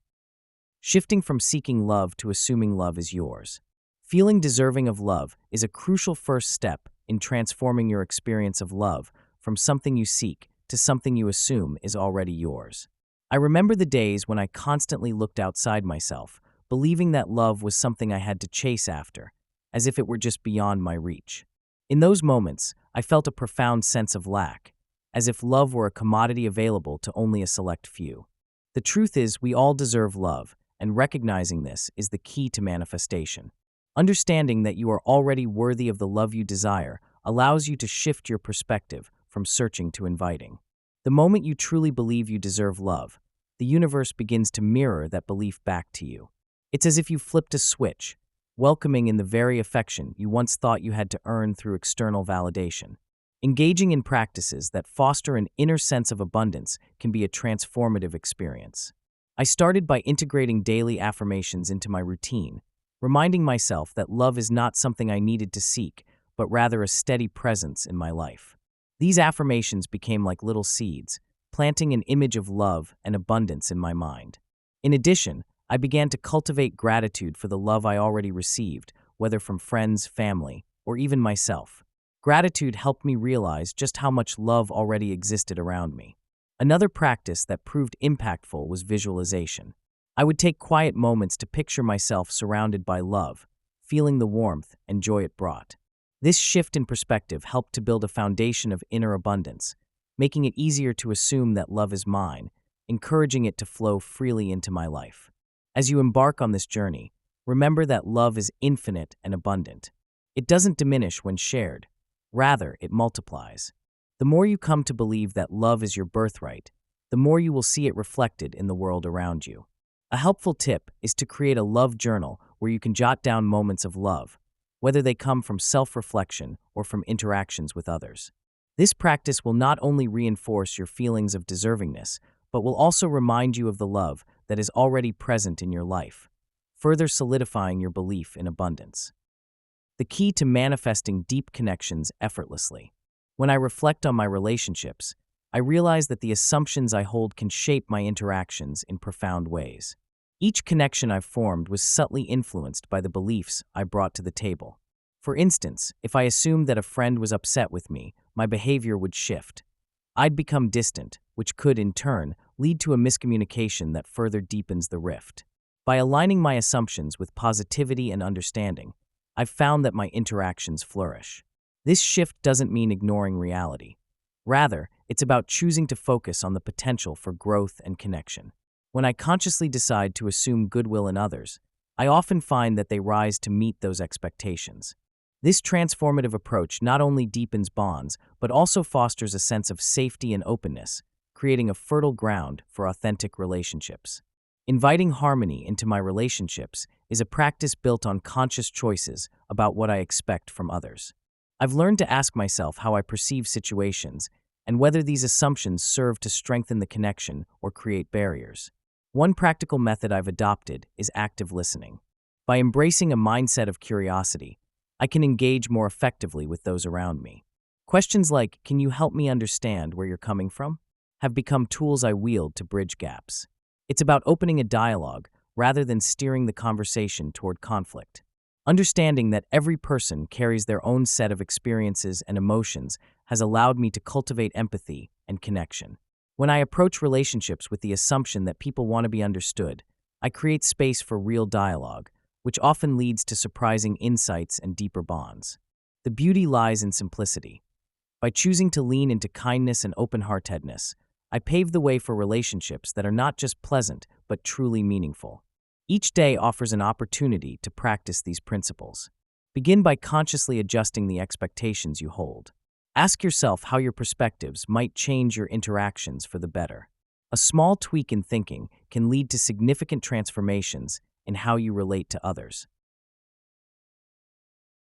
Shifting from seeking love to assuming love is yours. Feeling deserving of love is a crucial first step in transforming your experience of love from something you seek to something you assume is already yours. I remember the days when I constantly looked outside myself, believing that love was something I had to chase after, as if it were just beyond my reach. In those moments, I felt a profound sense of lack, as if love were a commodity available to only a select few. The truth is, we all deserve love, and recognizing this is the key to manifestation. Understanding that you are already worthy of the love you desire allows you to shift your perspective from searching to inviting. The moment you truly believe you deserve love, the universe begins to mirror that belief back to you. It's as if you flipped a switch, welcoming in the very affection you once thought you had to earn through external validation. Engaging in practices that foster an inner sense of abundance can be a transformative experience. I started by integrating daily affirmations into my routine, reminding myself that love is not something I needed to seek, but rather a steady presence in my life. These affirmations became like little seeds, planting an image of love and abundance in my mind. In addition, I began to cultivate gratitude for the love I already received, whether from friends, family, or even myself. Gratitude helped me realize just how much love already existed around me. Another practice that proved impactful was visualization. I would take quiet moments to picture myself surrounded by love, feeling the warmth and joy it brought. This shift in perspective helped to build a foundation of inner abundance, making it easier to assume that love is mine, encouraging it to flow freely into my life. As you embark on this journey, remember that love is infinite and abundant. It doesn't diminish when shared. Rather, it multiplies. The more you come to believe that love is your birthright, the more you will see it reflected in the world around you. A helpful tip is to create a love journal where you can jot down moments of love, whether they come from self-reflection or from interactions with others. This practice will not only reinforce your feelings of deservingness, but will also remind you of the love that is already present in your life, further solidifying your belief in abundance. The key to manifesting deep connections effortlessly. When I reflect on my relationships, I realize that the assumptions I hold can shape my interactions in profound ways. Each connection I've formed was subtly influenced by the beliefs I brought to the table. For instance, if I assumed that a friend was upset with me, my behavior would shift. I'd become distant, which could, in turn, lead to a miscommunication that further deepens the rift. By aligning my assumptions with positivity and understanding, I've found that my interactions flourish. This shift doesn't mean ignoring reality. Rather, it's about choosing to focus on the potential for growth and connection. When I consciously decide to assume goodwill in others, I often find that they rise to meet those expectations. This transformative approach not only deepens bonds, but also fosters a sense of safety and openness, creating a fertile ground for authentic relationships. Inviting harmony into my relationships is a practice built on conscious choices about what I expect from others. I've learned to ask myself how I perceive situations and whether these assumptions serve to strengthen the connection or create barriers. One practical method I've adopted is active listening. By embracing a mindset of curiosity, I can engage more effectively with those around me. Questions like, "Can you help me understand where you're coming from?" have become tools I wield to bridge gaps. It's about opening a dialogue rather than steering the conversation toward conflict. Understanding that every person carries their own set of experiences and emotions has allowed me to cultivate empathy and connection. When I approach relationships with the assumption that people want to be understood, I create space for real dialogue, which often leads to surprising insights and deeper bonds. The beauty lies in simplicity. By choosing to lean into kindness and open-heartedness, I pave the way for relationships that are not just pleasant, but truly meaningful. Each day offers an opportunity to practice these principles. Begin by consciously adjusting the expectations you hold. Ask yourself how your perspectives might change your interactions for the better. A small tweak in thinking can lead to significant transformations in how you relate to others.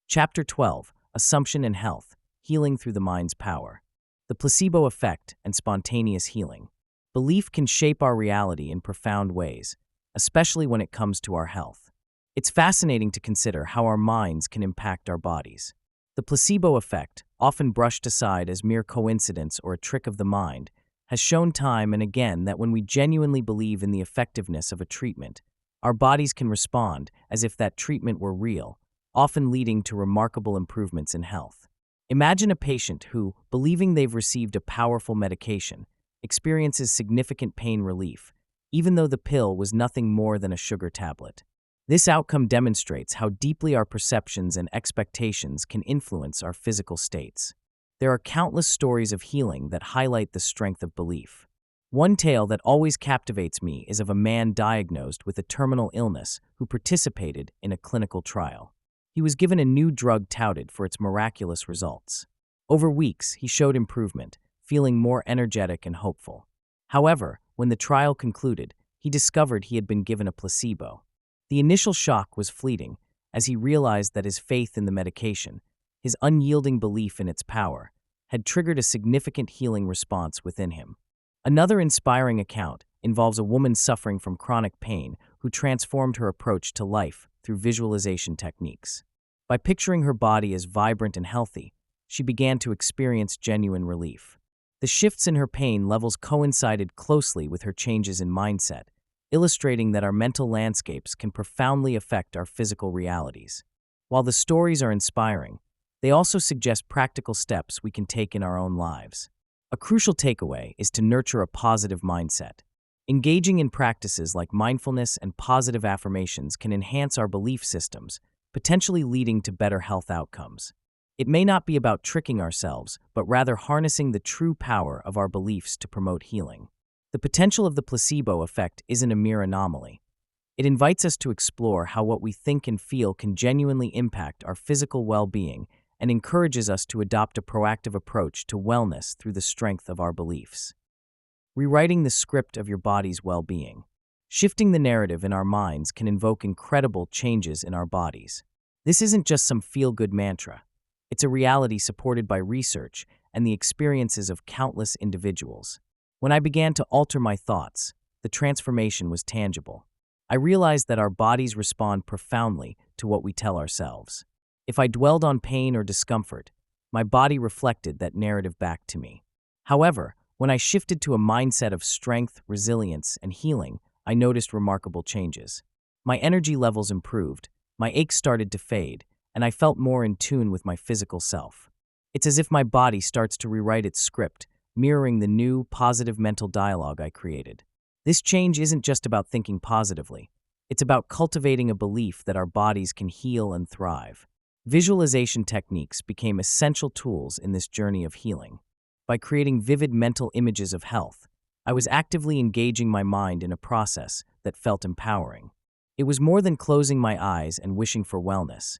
Chapter 12: Assumption and Health, Healing Through the Mind's Power. The placebo effect and spontaneous healing. Belief can shape our reality in profound ways, especially when it comes to our health. It's fascinating to consider how our minds can impact our bodies. The placebo effect, often brushed aside as mere coincidence or a trick of the mind, has shown time and again that when we genuinely believe in the effectiveness of a treatment, our bodies can respond as if that treatment were real, often leading to remarkable improvements in health. Imagine a patient who, believing they've received a powerful medication, experiences significant pain relief, even though the pill was nothing more than a sugar tablet. This outcome demonstrates how deeply our perceptions and expectations can influence our physical states. There are countless stories of healing that highlight the strength of belief. One tale that always captivates me is of a man diagnosed with a terminal illness who participated in a clinical trial. He was given a new drug touted for its miraculous results. Over weeks, he showed improvement, feeling more energetic and hopeful. However, when the trial concluded, he discovered he had been given a placebo. The initial shock was fleeting, as he realized that his faith in the medication, his unyielding belief in its power, had triggered a significant healing response within him. Another inspiring account involves a woman suffering from chronic pain who transformed her approach to life through visualization techniques. By picturing her body as vibrant and healthy, she began to experience genuine relief. The shifts in her pain levels coincided closely with her changes in mindset, illustrating that our mental landscapes can profoundly affect our physical realities. While the stories are inspiring, they also suggest practical steps we can take in our own lives. A crucial takeaway is to nurture a positive mindset. Engaging in practices like mindfulness and positive affirmations can enhance our belief systems, potentially leading to better health outcomes. It may not be about tricking ourselves, but rather harnessing the true power of our beliefs to promote healing. The potential of the placebo effect isn't a mere anomaly. It invites us to explore how what we think and feel can genuinely impact our physical well-being and encourages us to adopt a proactive approach to wellness through the strength of our beliefs. Rewriting the script of your body's well-being. Shifting the narrative in our minds can invoke incredible changes in our bodies. This isn't just some feel-good mantra. It's a reality supported by research and the experiences of countless individuals. When I began to alter my thoughts, the transformation was tangible. I realized that our bodies respond profoundly to what we tell ourselves. If I dwelled on pain or discomfort, my body reflected that narrative back to me. However, when I shifted to a mindset of strength, resilience, and healing, I noticed remarkable changes. My energy levels improved, my aches started to fade, and I felt more in tune with my physical self. It's as if my body starts to rewrite its script, mirroring the new, positive mental dialogue I created. This change isn't just about thinking positively. It's about cultivating a belief that our bodies can heal and thrive. Visualization techniques became essential tools in this journey of healing. By creating vivid mental images of health, I was actively engaging my mind in a process that felt empowering. It was more than closing my eyes and wishing for wellness.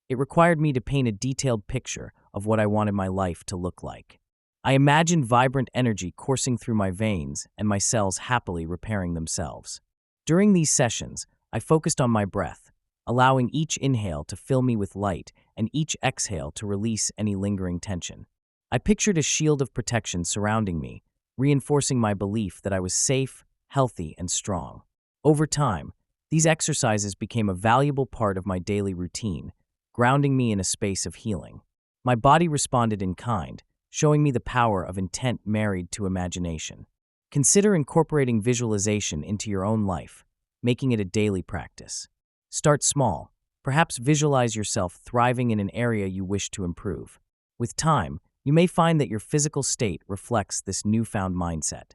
It required me to paint a detailed picture of what I wanted my life to look like. I imagined vibrant energy coursing through my veins and my cells happily repairing themselves. During these sessions, I focused on my breath, allowing each inhale to fill me with light and each exhale to release any lingering tension. I pictured a shield of protection surrounding me, reinforcing my belief that I was safe, healthy, and strong. Over time, these exercises became a valuable part of my daily routine, grounding me in a space of healing. My body responded in kind, showing me the power of intent married to imagination. Consider incorporating visualization into your own life, making it a daily practice. Start small. Perhaps visualize yourself thriving in an area you wish to improve. With time, you may find that your physical state reflects this newfound mindset.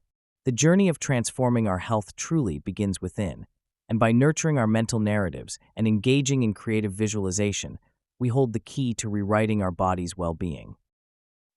The journey of transforming our health truly begins within, and by nurturing our mental narratives and engaging in creative visualization, we hold the key to rewriting our body's well-being.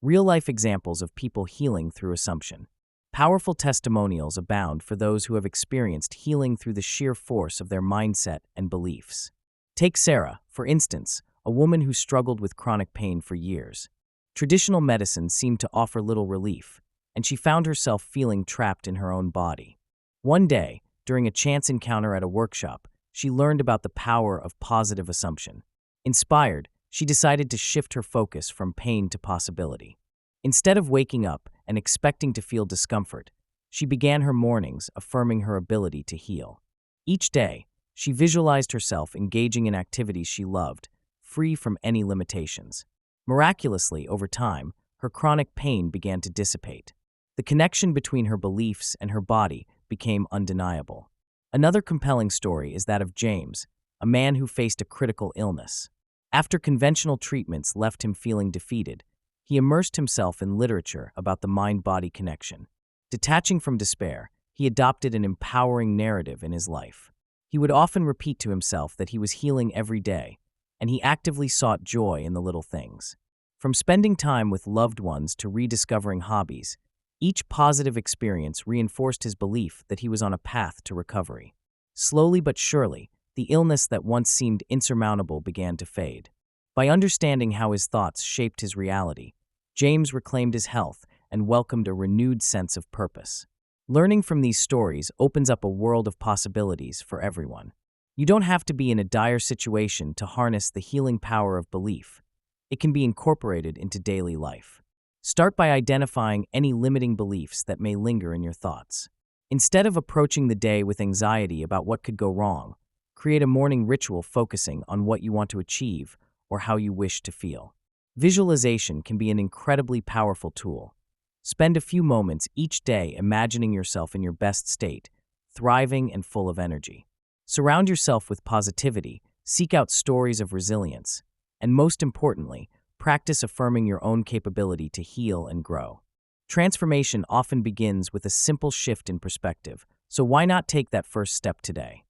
Real-life examples of people healing through assumption. Powerful testimonials abound for those who have experienced healing through the sheer force of their mindset and beliefs. Take Sarah, for instance, a woman who struggled with chronic pain for years. Traditional medicine seemed to offer little relief, and she found herself feeling trapped in her own body. One day, during a chance encounter at a workshop, she learned about the power of positive assumption. Inspired, she decided to shift her focus from pain to possibility. Instead of waking up and expecting to feel discomfort, she began her mornings affirming her ability to heal. Each day, she visualized herself engaging in activities she loved, free from any limitations. Miraculously, over time, her chronic pain began to dissipate. The connection between her beliefs and her body became undeniable. Another compelling story is that of James, a man who faced a critical illness. After conventional treatments left him feeling defeated, he immersed himself in literature about the mind-body connection. Detaching from despair, he adopted an empowering narrative in his life. He would often repeat to himself that he was healing every day, and he actively sought joy in the little things. From spending time with loved ones to rediscovering hobbies, each positive experience reinforced his belief that he was on a path to recovery. Slowly but surely, the illness that once seemed insurmountable began to fade. By understanding how his thoughts shaped his reality, James reclaimed his health and welcomed a renewed sense of purpose. Learning from these stories opens up a world of possibilities for everyone. You don't have to be in a dire situation to harness the healing power of belief. It can be incorporated into daily life. Start by identifying any limiting beliefs that may linger in your thoughts. Instead of approaching the day with anxiety about what could go wrong, create a morning ritual focusing on what you want to achieve or how you wish to feel. Visualization can be an incredibly powerful tool. Spend a few moments each day imagining yourself in your best state, thriving and full of energy. Surround yourself with positivity, seek out stories of resilience, and most importantly, practice affirming your own capability to heal and grow. Transformation often begins with a simple shift in perspective, so why not take that first step today?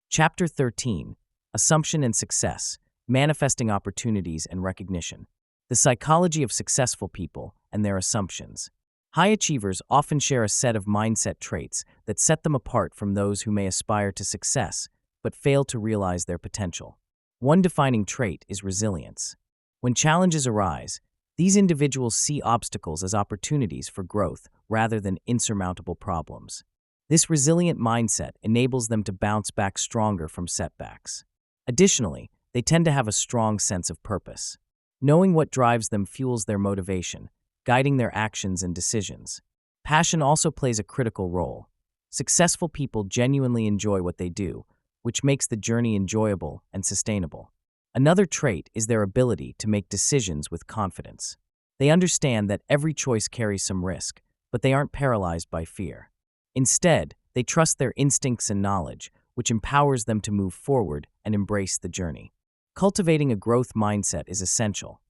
Chapter 13: Assumption and Success, Manifesting Opportunities and Recognition. The Psychology of Successful People and Their Assumptions. High achievers often share a set of mindset traits that set them apart from those who may aspire to success but fail to realize their potential. One defining trait is resilience. When challenges arise, these individuals see obstacles as opportunities for growth rather than insurmountable problems. This resilient mindset enables them to bounce back stronger from setbacks. Additionally, they tend to have a strong sense of purpose. Knowing what drives them fuels their motivation, guiding their actions and decisions. Passion also plays a critical role. Successful people genuinely enjoy what they do, which makes the journey enjoyable and sustainable. Another trait is their ability to make decisions with confidence. They understand that every choice carries some risk, but they aren't paralyzed by fear. Instead, they trust their instincts and knowledge, which empowers them to move forward and embrace the journey. Cultivating a growth mindset is essential.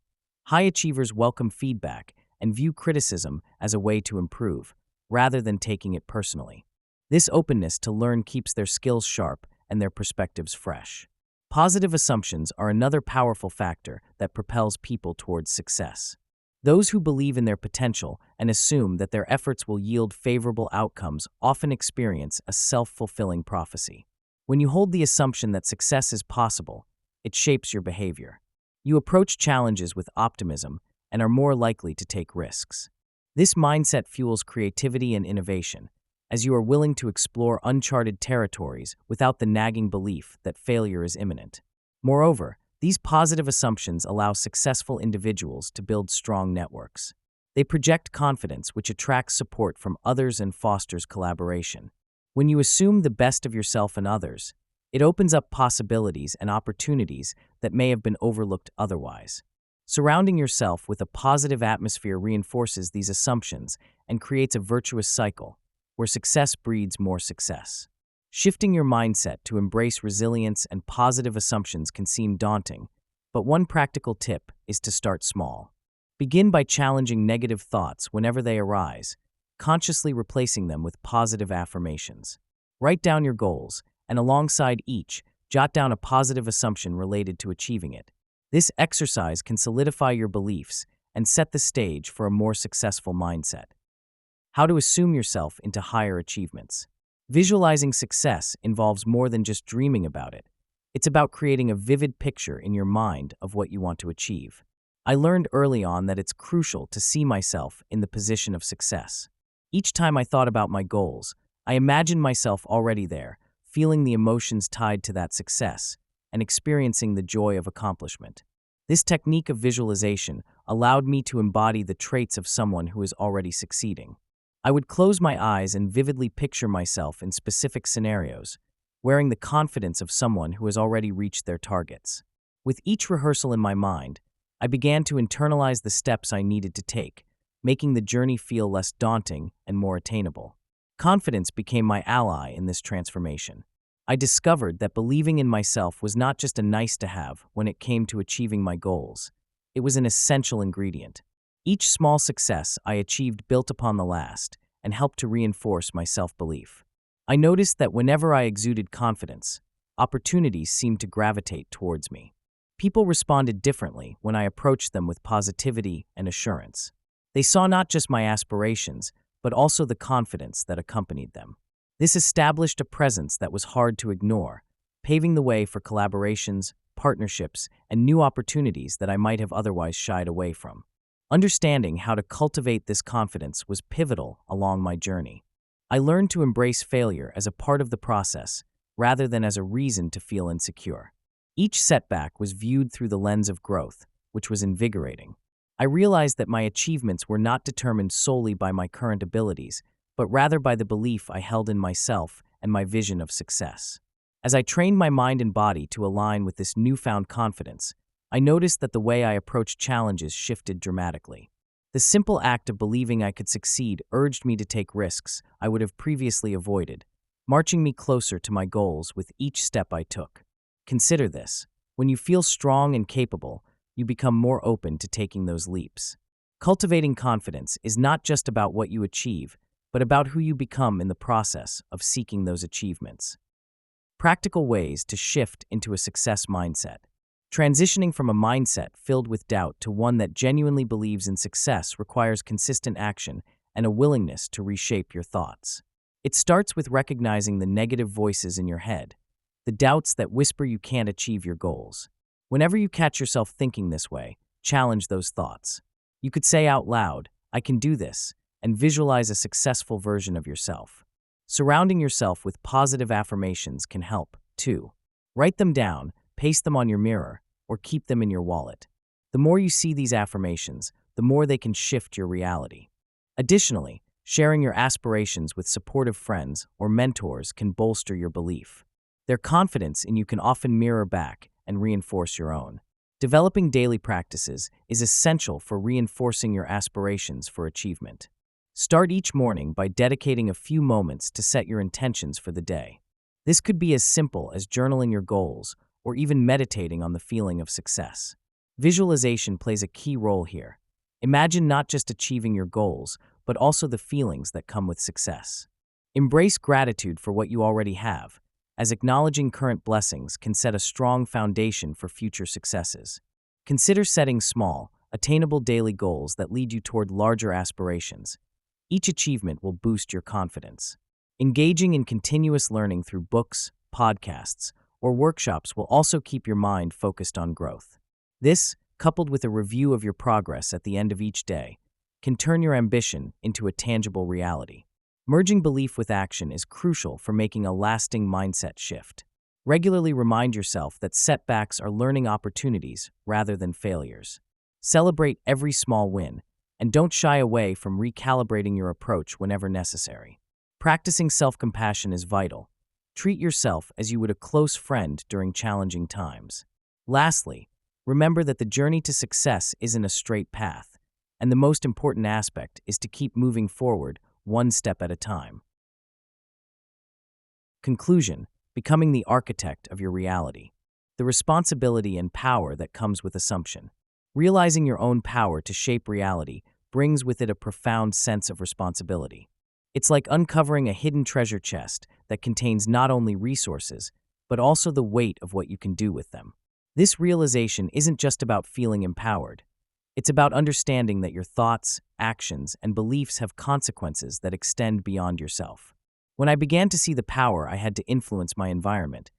High achievers welcome feedback and view criticism as a way to improve, rather than taking it personally. This openness to learn keeps their skills sharp and their perspectives fresh. Positive assumptions are another powerful factor that propels people towards success. Those who believe in their potential and assume that their efforts will yield favorable outcomes often experience a self-fulfilling prophecy. When you hold the assumption that success is possible, it shapes your behavior. You approach challenges with optimism and are more likely to take risks. This mindset fuels creativity and innovation, as you are willing to explore uncharted territories without the nagging belief that failure is imminent. Moreover, these positive assumptions allow successful individuals to build strong networks. They project confidence, which attracts support from others and fosters collaboration. When you assume the best of yourself and others, it opens up possibilities and opportunities that may have been overlooked otherwise. Surrounding yourself with a positive atmosphere reinforces these assumptions and creates a virtuous cycle where success breeds more success. Shifting your mindset to embrace resilience and positive assumptions can seem daunting, but one practical tip is to start small. Begin by challenging negative thoughts whenever they arise, consciously replacing them with positive affirmations. Write down your goals, and alongside each, jot down a positive assumption related to achieving it. This exercise can solidify your beliefs and set the stage for a more successful mindset. How to assume yourself into higher achievements. Visualizing success involves more than just dreaming about it. It's about creating a vivid picture in your mind of what you want to achieve. I learned early on that it's crucial to see myself in the position of success. Each time I thought about my goals, I imagined myself already there, feeling the emotions tied to that success and experiencing the joy of accomplishment. This technique of visualization allowed me to embody the traits of someone who is already succeeding. I would close my eyes and vividly picture myself in specific scenarios, wearing the confidence of someone who has already reached their targets. With each rehearsal in my mind, I began to internalize the steps I needed to take, making the journey feel less daunting and more attainable. Confidence became my ally in this transformation. I discovered that believing in myself was not just a nice-to-have when it came to achieving my goals. It was an essential ingredient. Each small success I achieved built upon the last and helped to reinforce my self-belief. I noticed that whenever I exuded confidence, opportunities seemed to gravitate towards me. People responded differently when I approached them with positivity and assurance. They saw not just my aspirations, but also the confidence that accompanied them. This established a presence that was hard to ignore, paving the way for collaborations, partnerships, and new opportunities that I might have otherwise shied away from. Understanding how to cultivate this confidence was pivotal along my journey. I learned to embrace failure as a part of the process, rather than as a reason to feel insecure. Each setback was viewed through the lens of growth, which was invigorating. I realized that my achievements were not determined solely by my current abilities, but rather by the belief I held in myself and my vision of success. As I trained my mind and body to align with this newfound confidence, I noticed that the way I approached challenges shifted dramatically. The simple act of believing I could succeed urged me to take risks I would have previously avoided, marching me closer to my goals with each step I took. Consider this: when you feel strong and capable, you become more open to taking those leaps. Cultivating confidence is not just about what you achieve, but about who you become in the process of seeking those achievements. Practical ways to shift into a success mindset. Transitioning from a mindset filled with doubt to one that genuinely believes in success requires consistent action and a willingness to reshape your thoughts. It starts with recognizing the negative voices in your head, the doubts that whisper you can't achieve your goals. Whenever you catch yourself thinking this way, challenge those thoughts. You could say out loud, "I can do this," and visualize a successful version of yourself. Surrounding yourself with positive affirmations can help, too. Write them down, paste them on your mirror, or keep them in your wallet. The more you see these affirmations, the more they can shift your reality. Additionally, sharing your aspirations with supportive friends or mentors can bolster your belief. Their confidence in you can often mirror back and reinforce your own. Developing daily practices is essential for reinforcing your aspirations for achievement. Start each morning by dedicating a few moments to set your intentions for the day. This could be as simple as journaling your goals or even meditating on the feeling of success. Visualization plays a key role here. Imagine not just achieving your goals, but also the feelings that come with success. Embrace gratitude for what you already have, as acknowledging current blessings can set a strong foundation for future successes. Consider setting small, attainable daily goals that lead you toward larger aspirations. Each achievement will boost your confidence. Engaging in continuous learning through books, podcasts, or workshops will also keep your mind focused on growth. This, coupled with a review of your progress at the end of each day, can turn your ambition into a tangible reality. Merging belief with action is crucial for making a lasting mindset shift. Regularly remind yourself that setbacks are learning opportunities rather than failures. Celebrate every small win, and don't shy away from recalibrating your approach whenever necessary. Practicing self-compassion is vital. Treat yourself as you would a close friend during challenging times. Lastly, remember that the journey to success isn't a straight path, and the most important aspect is to keep moving forward one step at a time. Conclusion: becoming the architect of your reality. The responsibility and power that comes with assumption. Realizing your own power to shape reality brings with it a profound sense of responsibility. It's like uncovering a hidden treasure chest that contains not only resources, but also the weight of what you can do with them. This realization isn't just about feeling empowered. It's about understanding that your thoughts, actions, and beliefs have consequences that extend beyond yourself. When I began to see the power I had to influence my environment,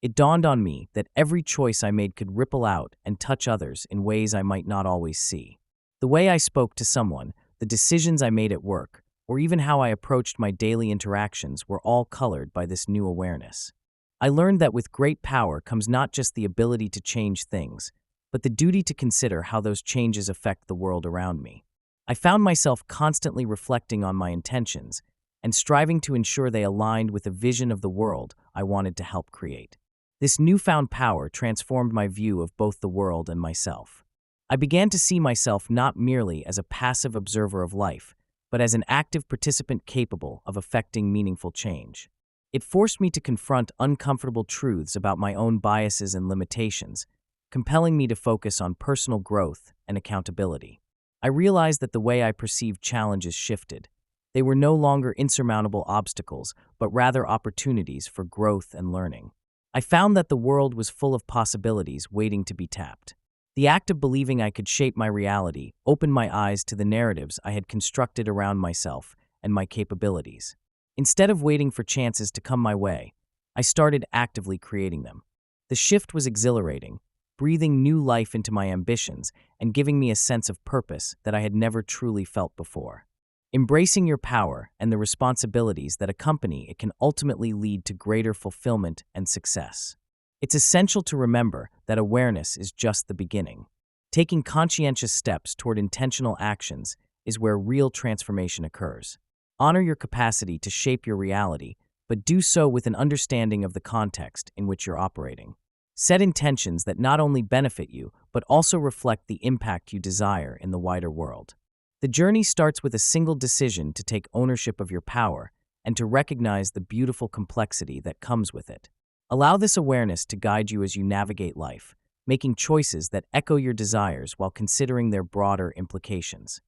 it dawned on me that every choice I made could ripple out and touch others in ways I might not always see. The way I spoke to someone, the decisions I made at work, or even how I approached my daily interactions were all colored by this new awareness. I learned that with great power comes not just the ability to change things, but the duty to consider how those changes affect the world around me. I found myself constantly reflecting on my intentions and striving to ensure they aligned with a vision of the world I wanted to help create. This newfound power transformed my view of both the world and myself. I began to see myself not merely as a passive observer of life, but as an active participant capable of affecting meaningful change. It forced me to confront uncomfortable truths about my own biases and limitations, compelling me to focus on personal growth and accountability. I realized that the way I perceived challenges shifted. They were no longer insurmountable obstacles, but rather opportunities for growth and learning. I found that the world was full of possibilities waiting to be tapped. The act of believing I could shape my reality opened my eyes to the narratives I had constructed around myself and my capabilities. Instead of waiting for chances to come my way, I started actively creating them. The shift was exhilarating, breathing new life into my ambitions and giving me a sense of purpose that I had never truly felt before. Embracing your power and the responsibilities that accompany it can ultimately lead to greater fulfillment and success. It's essential to remember that awareness is just the beginning. Taking conscientious steps toward intentional actions is where real transformation occurs. Honor your capacity to shape your reality, but do so with an understanding of the context in which you're operating. Set intentions that not only benefit you, but also reflect the impact you desire in the wider world. The journey starts with a single decision to take ownership of your power and to recognize the beautiful complexity that comes with it. Allow this awareness to guide you as you navigate life, making choices that echo your desires while considering their broader implications.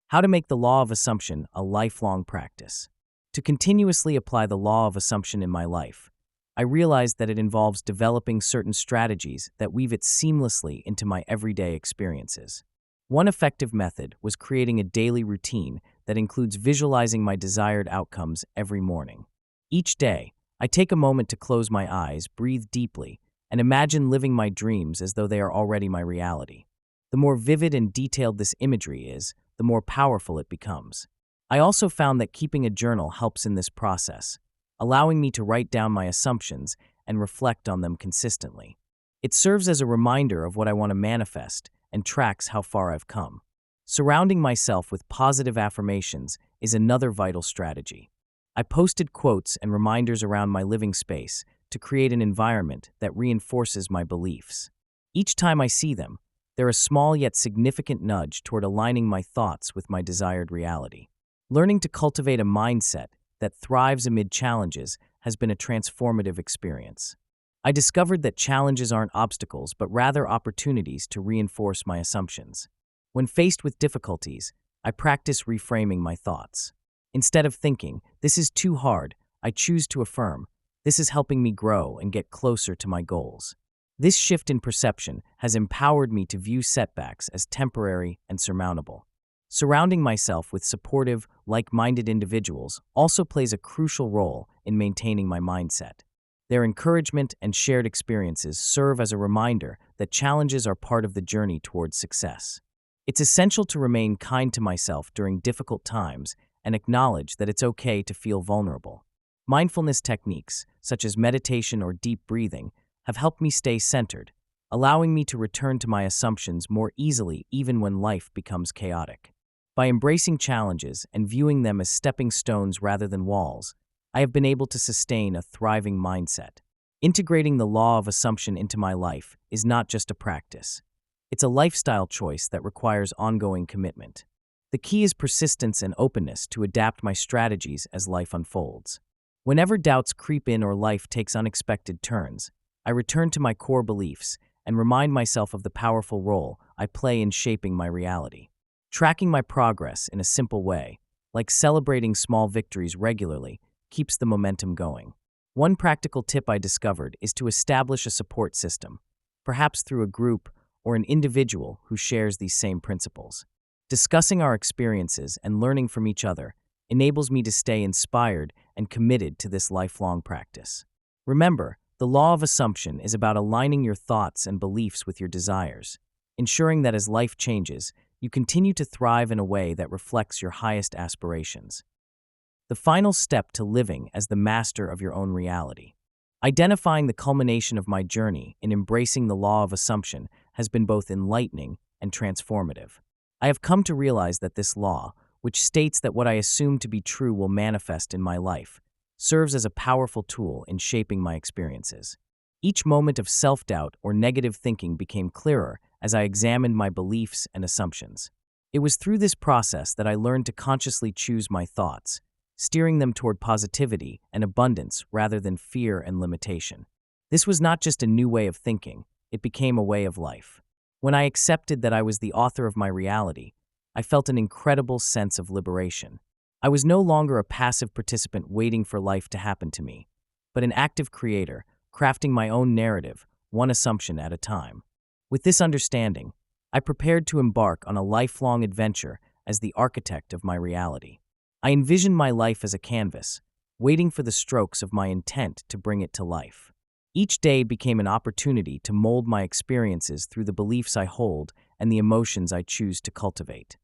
How to make the law of assumption a lifelong practice. To continuously apply the law of assumption in my life, I realized that it involves developing certain strategies that weave it seamlessly into my everyday experiences. One effective method was creating a daily routine that includes visualizing my desired outcomes every morning. Each day, I take a moment to close my eyes, breathe deeply, and imagine living my dreams as though they are already my reality. The more vivid and detailed this imagery is, the more powerful it becomes. I also found that keeping a journal helps in this process, allowing me to write down my assumptions and reflect on them consistently. It serves as a reminder of what I want to manifest and tracks how far I've come. Surrounding myself with positive affirmations is another vital strategy. I posted quotes and reminders around my living space to create an environment that reinforces my beliefs. Each time I see them, they're a small yet significant nudge toward aligning my thoughts with my desired reality. Learning to cultivate a mindset that thrives amid challenges has been a transformative experience. I discovered that challenges aren't obstacles, but rather opportunities to reinforce my assumptions. When faced with difficulties, I practice reframing my thoughts. Instead of thinking, "This is too hard," I choose to affirm, "This is helping me grow and get closer to my goals." This shift in perception has empowered me to view setbacks as temporary and surmountable. Surrounding myself with supportive, like-minded individuals also plays a crucial role in maintaining my mindset. Their encouragement and shared experiences serve as a reminder that challenges are part of the journey towards success. It's essential to remain kind to myself during difficult times and acknowledge that it's okay to feel vulnerable. Mindfulness techniques, such as meditation or deep breathing, have helped me stay centered, allowing me to return to my assumptions more easily even when life becomes chaotic. By embracing challenges and viewing them as stepping stones rather than walls, I have been able to sustain a thriving mindset. Integrating the law of assumption into my life is not just a practice. It's a lifestyle choice that requires ongoing commitment. The key is persistence and openness to adapt my strategies as life unfolds. Whenever doubts creep in or life takes unexpected turns, I return to my core beliefs and remind myself of the powerful role I play in shaping my reality. Tracking my progress in a simple way, like celebrating small victories regularly, keeps the momentum going. One practical tip I discovered is to establish a support system, perhaps through a group or an individual who shares these same principles. Discussing our experiences and learning from each other enables me to stay inspired and committed to this lifelong practice. Remember, the law of assumption is about aligning your thoughts and beliefs with your desires, ensuring that as life changes, you continue to thrive in a way that reflects your highest aspirations. The final step to living as the master of your own reality. Identifying the culmination of my journey in embracing the law of assumption has been both enlightening and transformative. I have come to realize that this law, which states that what I assume to be true will manifest in my life, serves as a powerful tool in shaping my experiences. Each moment of self-doubt or negative thinking became clearer as I examined my beliefs and assumptions. It was through this process that I learned to consciously choose my thoughts, steering them toward positivity and abundance rather than fear and limitation. This was not just a new way of thinking, it became a way of life. When I accepted that I was the author of my reality, I felt an incredible sense of liberation. I was no longer a passive participant waiting for life to happen to me, but an active creator, crafting my own narrative, one assumption at a time. With this understanding, I prepared to embark on a lifelong adventure as the architect of my reality. I envisioned my life as a canvas, waiting for the strokes of my intent to bring it to life. Each day became an opportunity to mold my experiences through the beliefs I hold and the emotions I choose to cultivate.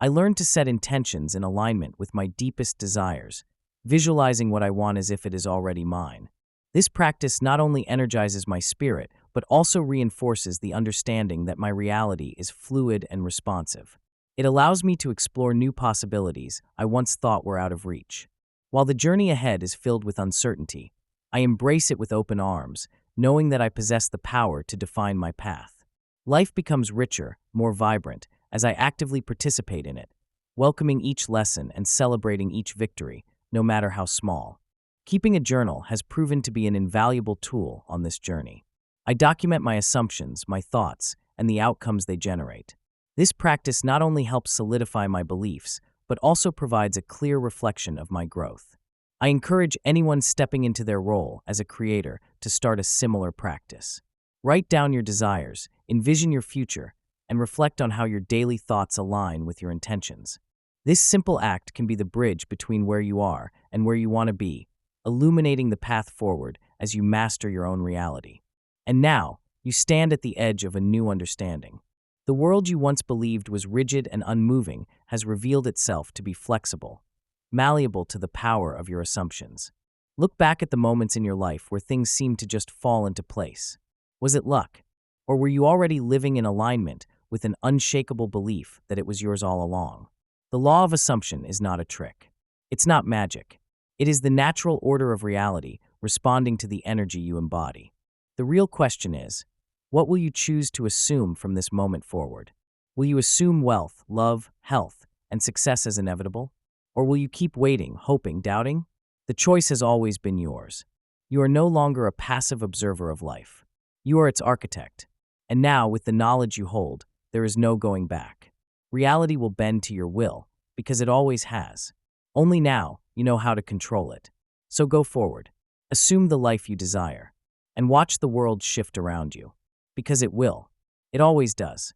I learned to set intentions in alignment with my deepest desires, visualizing what I want as if it is already mine. This practice not only energizes my spirit, but also reinforces the understanding that my reality is fluid and responsive. It allows me to explore new possibilities I once thought were out of reach. While the journey ahead is filled with uncertainty, I embrace it with open arms, knowing that I possess the power to define my path. Life becomes richer, more vibrant, as I actively participate in it, welcoming each lesson and celebrating each victory, no matter how small. Keeping a journal has proven to be an invaluable tool on this journey. I document my assumptions, my thoughts, and the outcomes they generate. This practice not only helps solidify my beliefs, but also provides a clear reflection of my growth. I encourage anyone stepping into their role as a creator to start a similar practice. Write down your desires, envision your future, and reflect on how your daily thoughts align with your intentions. This simple act can be the bridge between where you are and where you want to be, illuminating the path forward as you master your own reality. And now, you stand at the edge of a new understanding. The world you once believed was rigid and unmoving has revealed itself to be flexible, malleable to the power of your assumptions. Look back at the moments in your life where things seemed to just fall into place. Was it luck? Or were you already living in alignment with an unshakable belief that it was yours all along? The law of assumption is not a trick. It's not magic. It is the natural order of reality responding to the energy you embody. The real question is, what will you choose to assume from this moment forward? Will you assume wealth, love, health, and success as inevitable? Or will you keep waiting, hoping, doubting? The choice has always been yours. You are no longer a passive observer of life. You are its architect. And now, with the knowledge you hold, there is no going back. Reality will bend to your will, because it always has. Only now, you know how to control it. So go forward. Assume the life you desire. And watch the world shift around you. Because it will. It always does.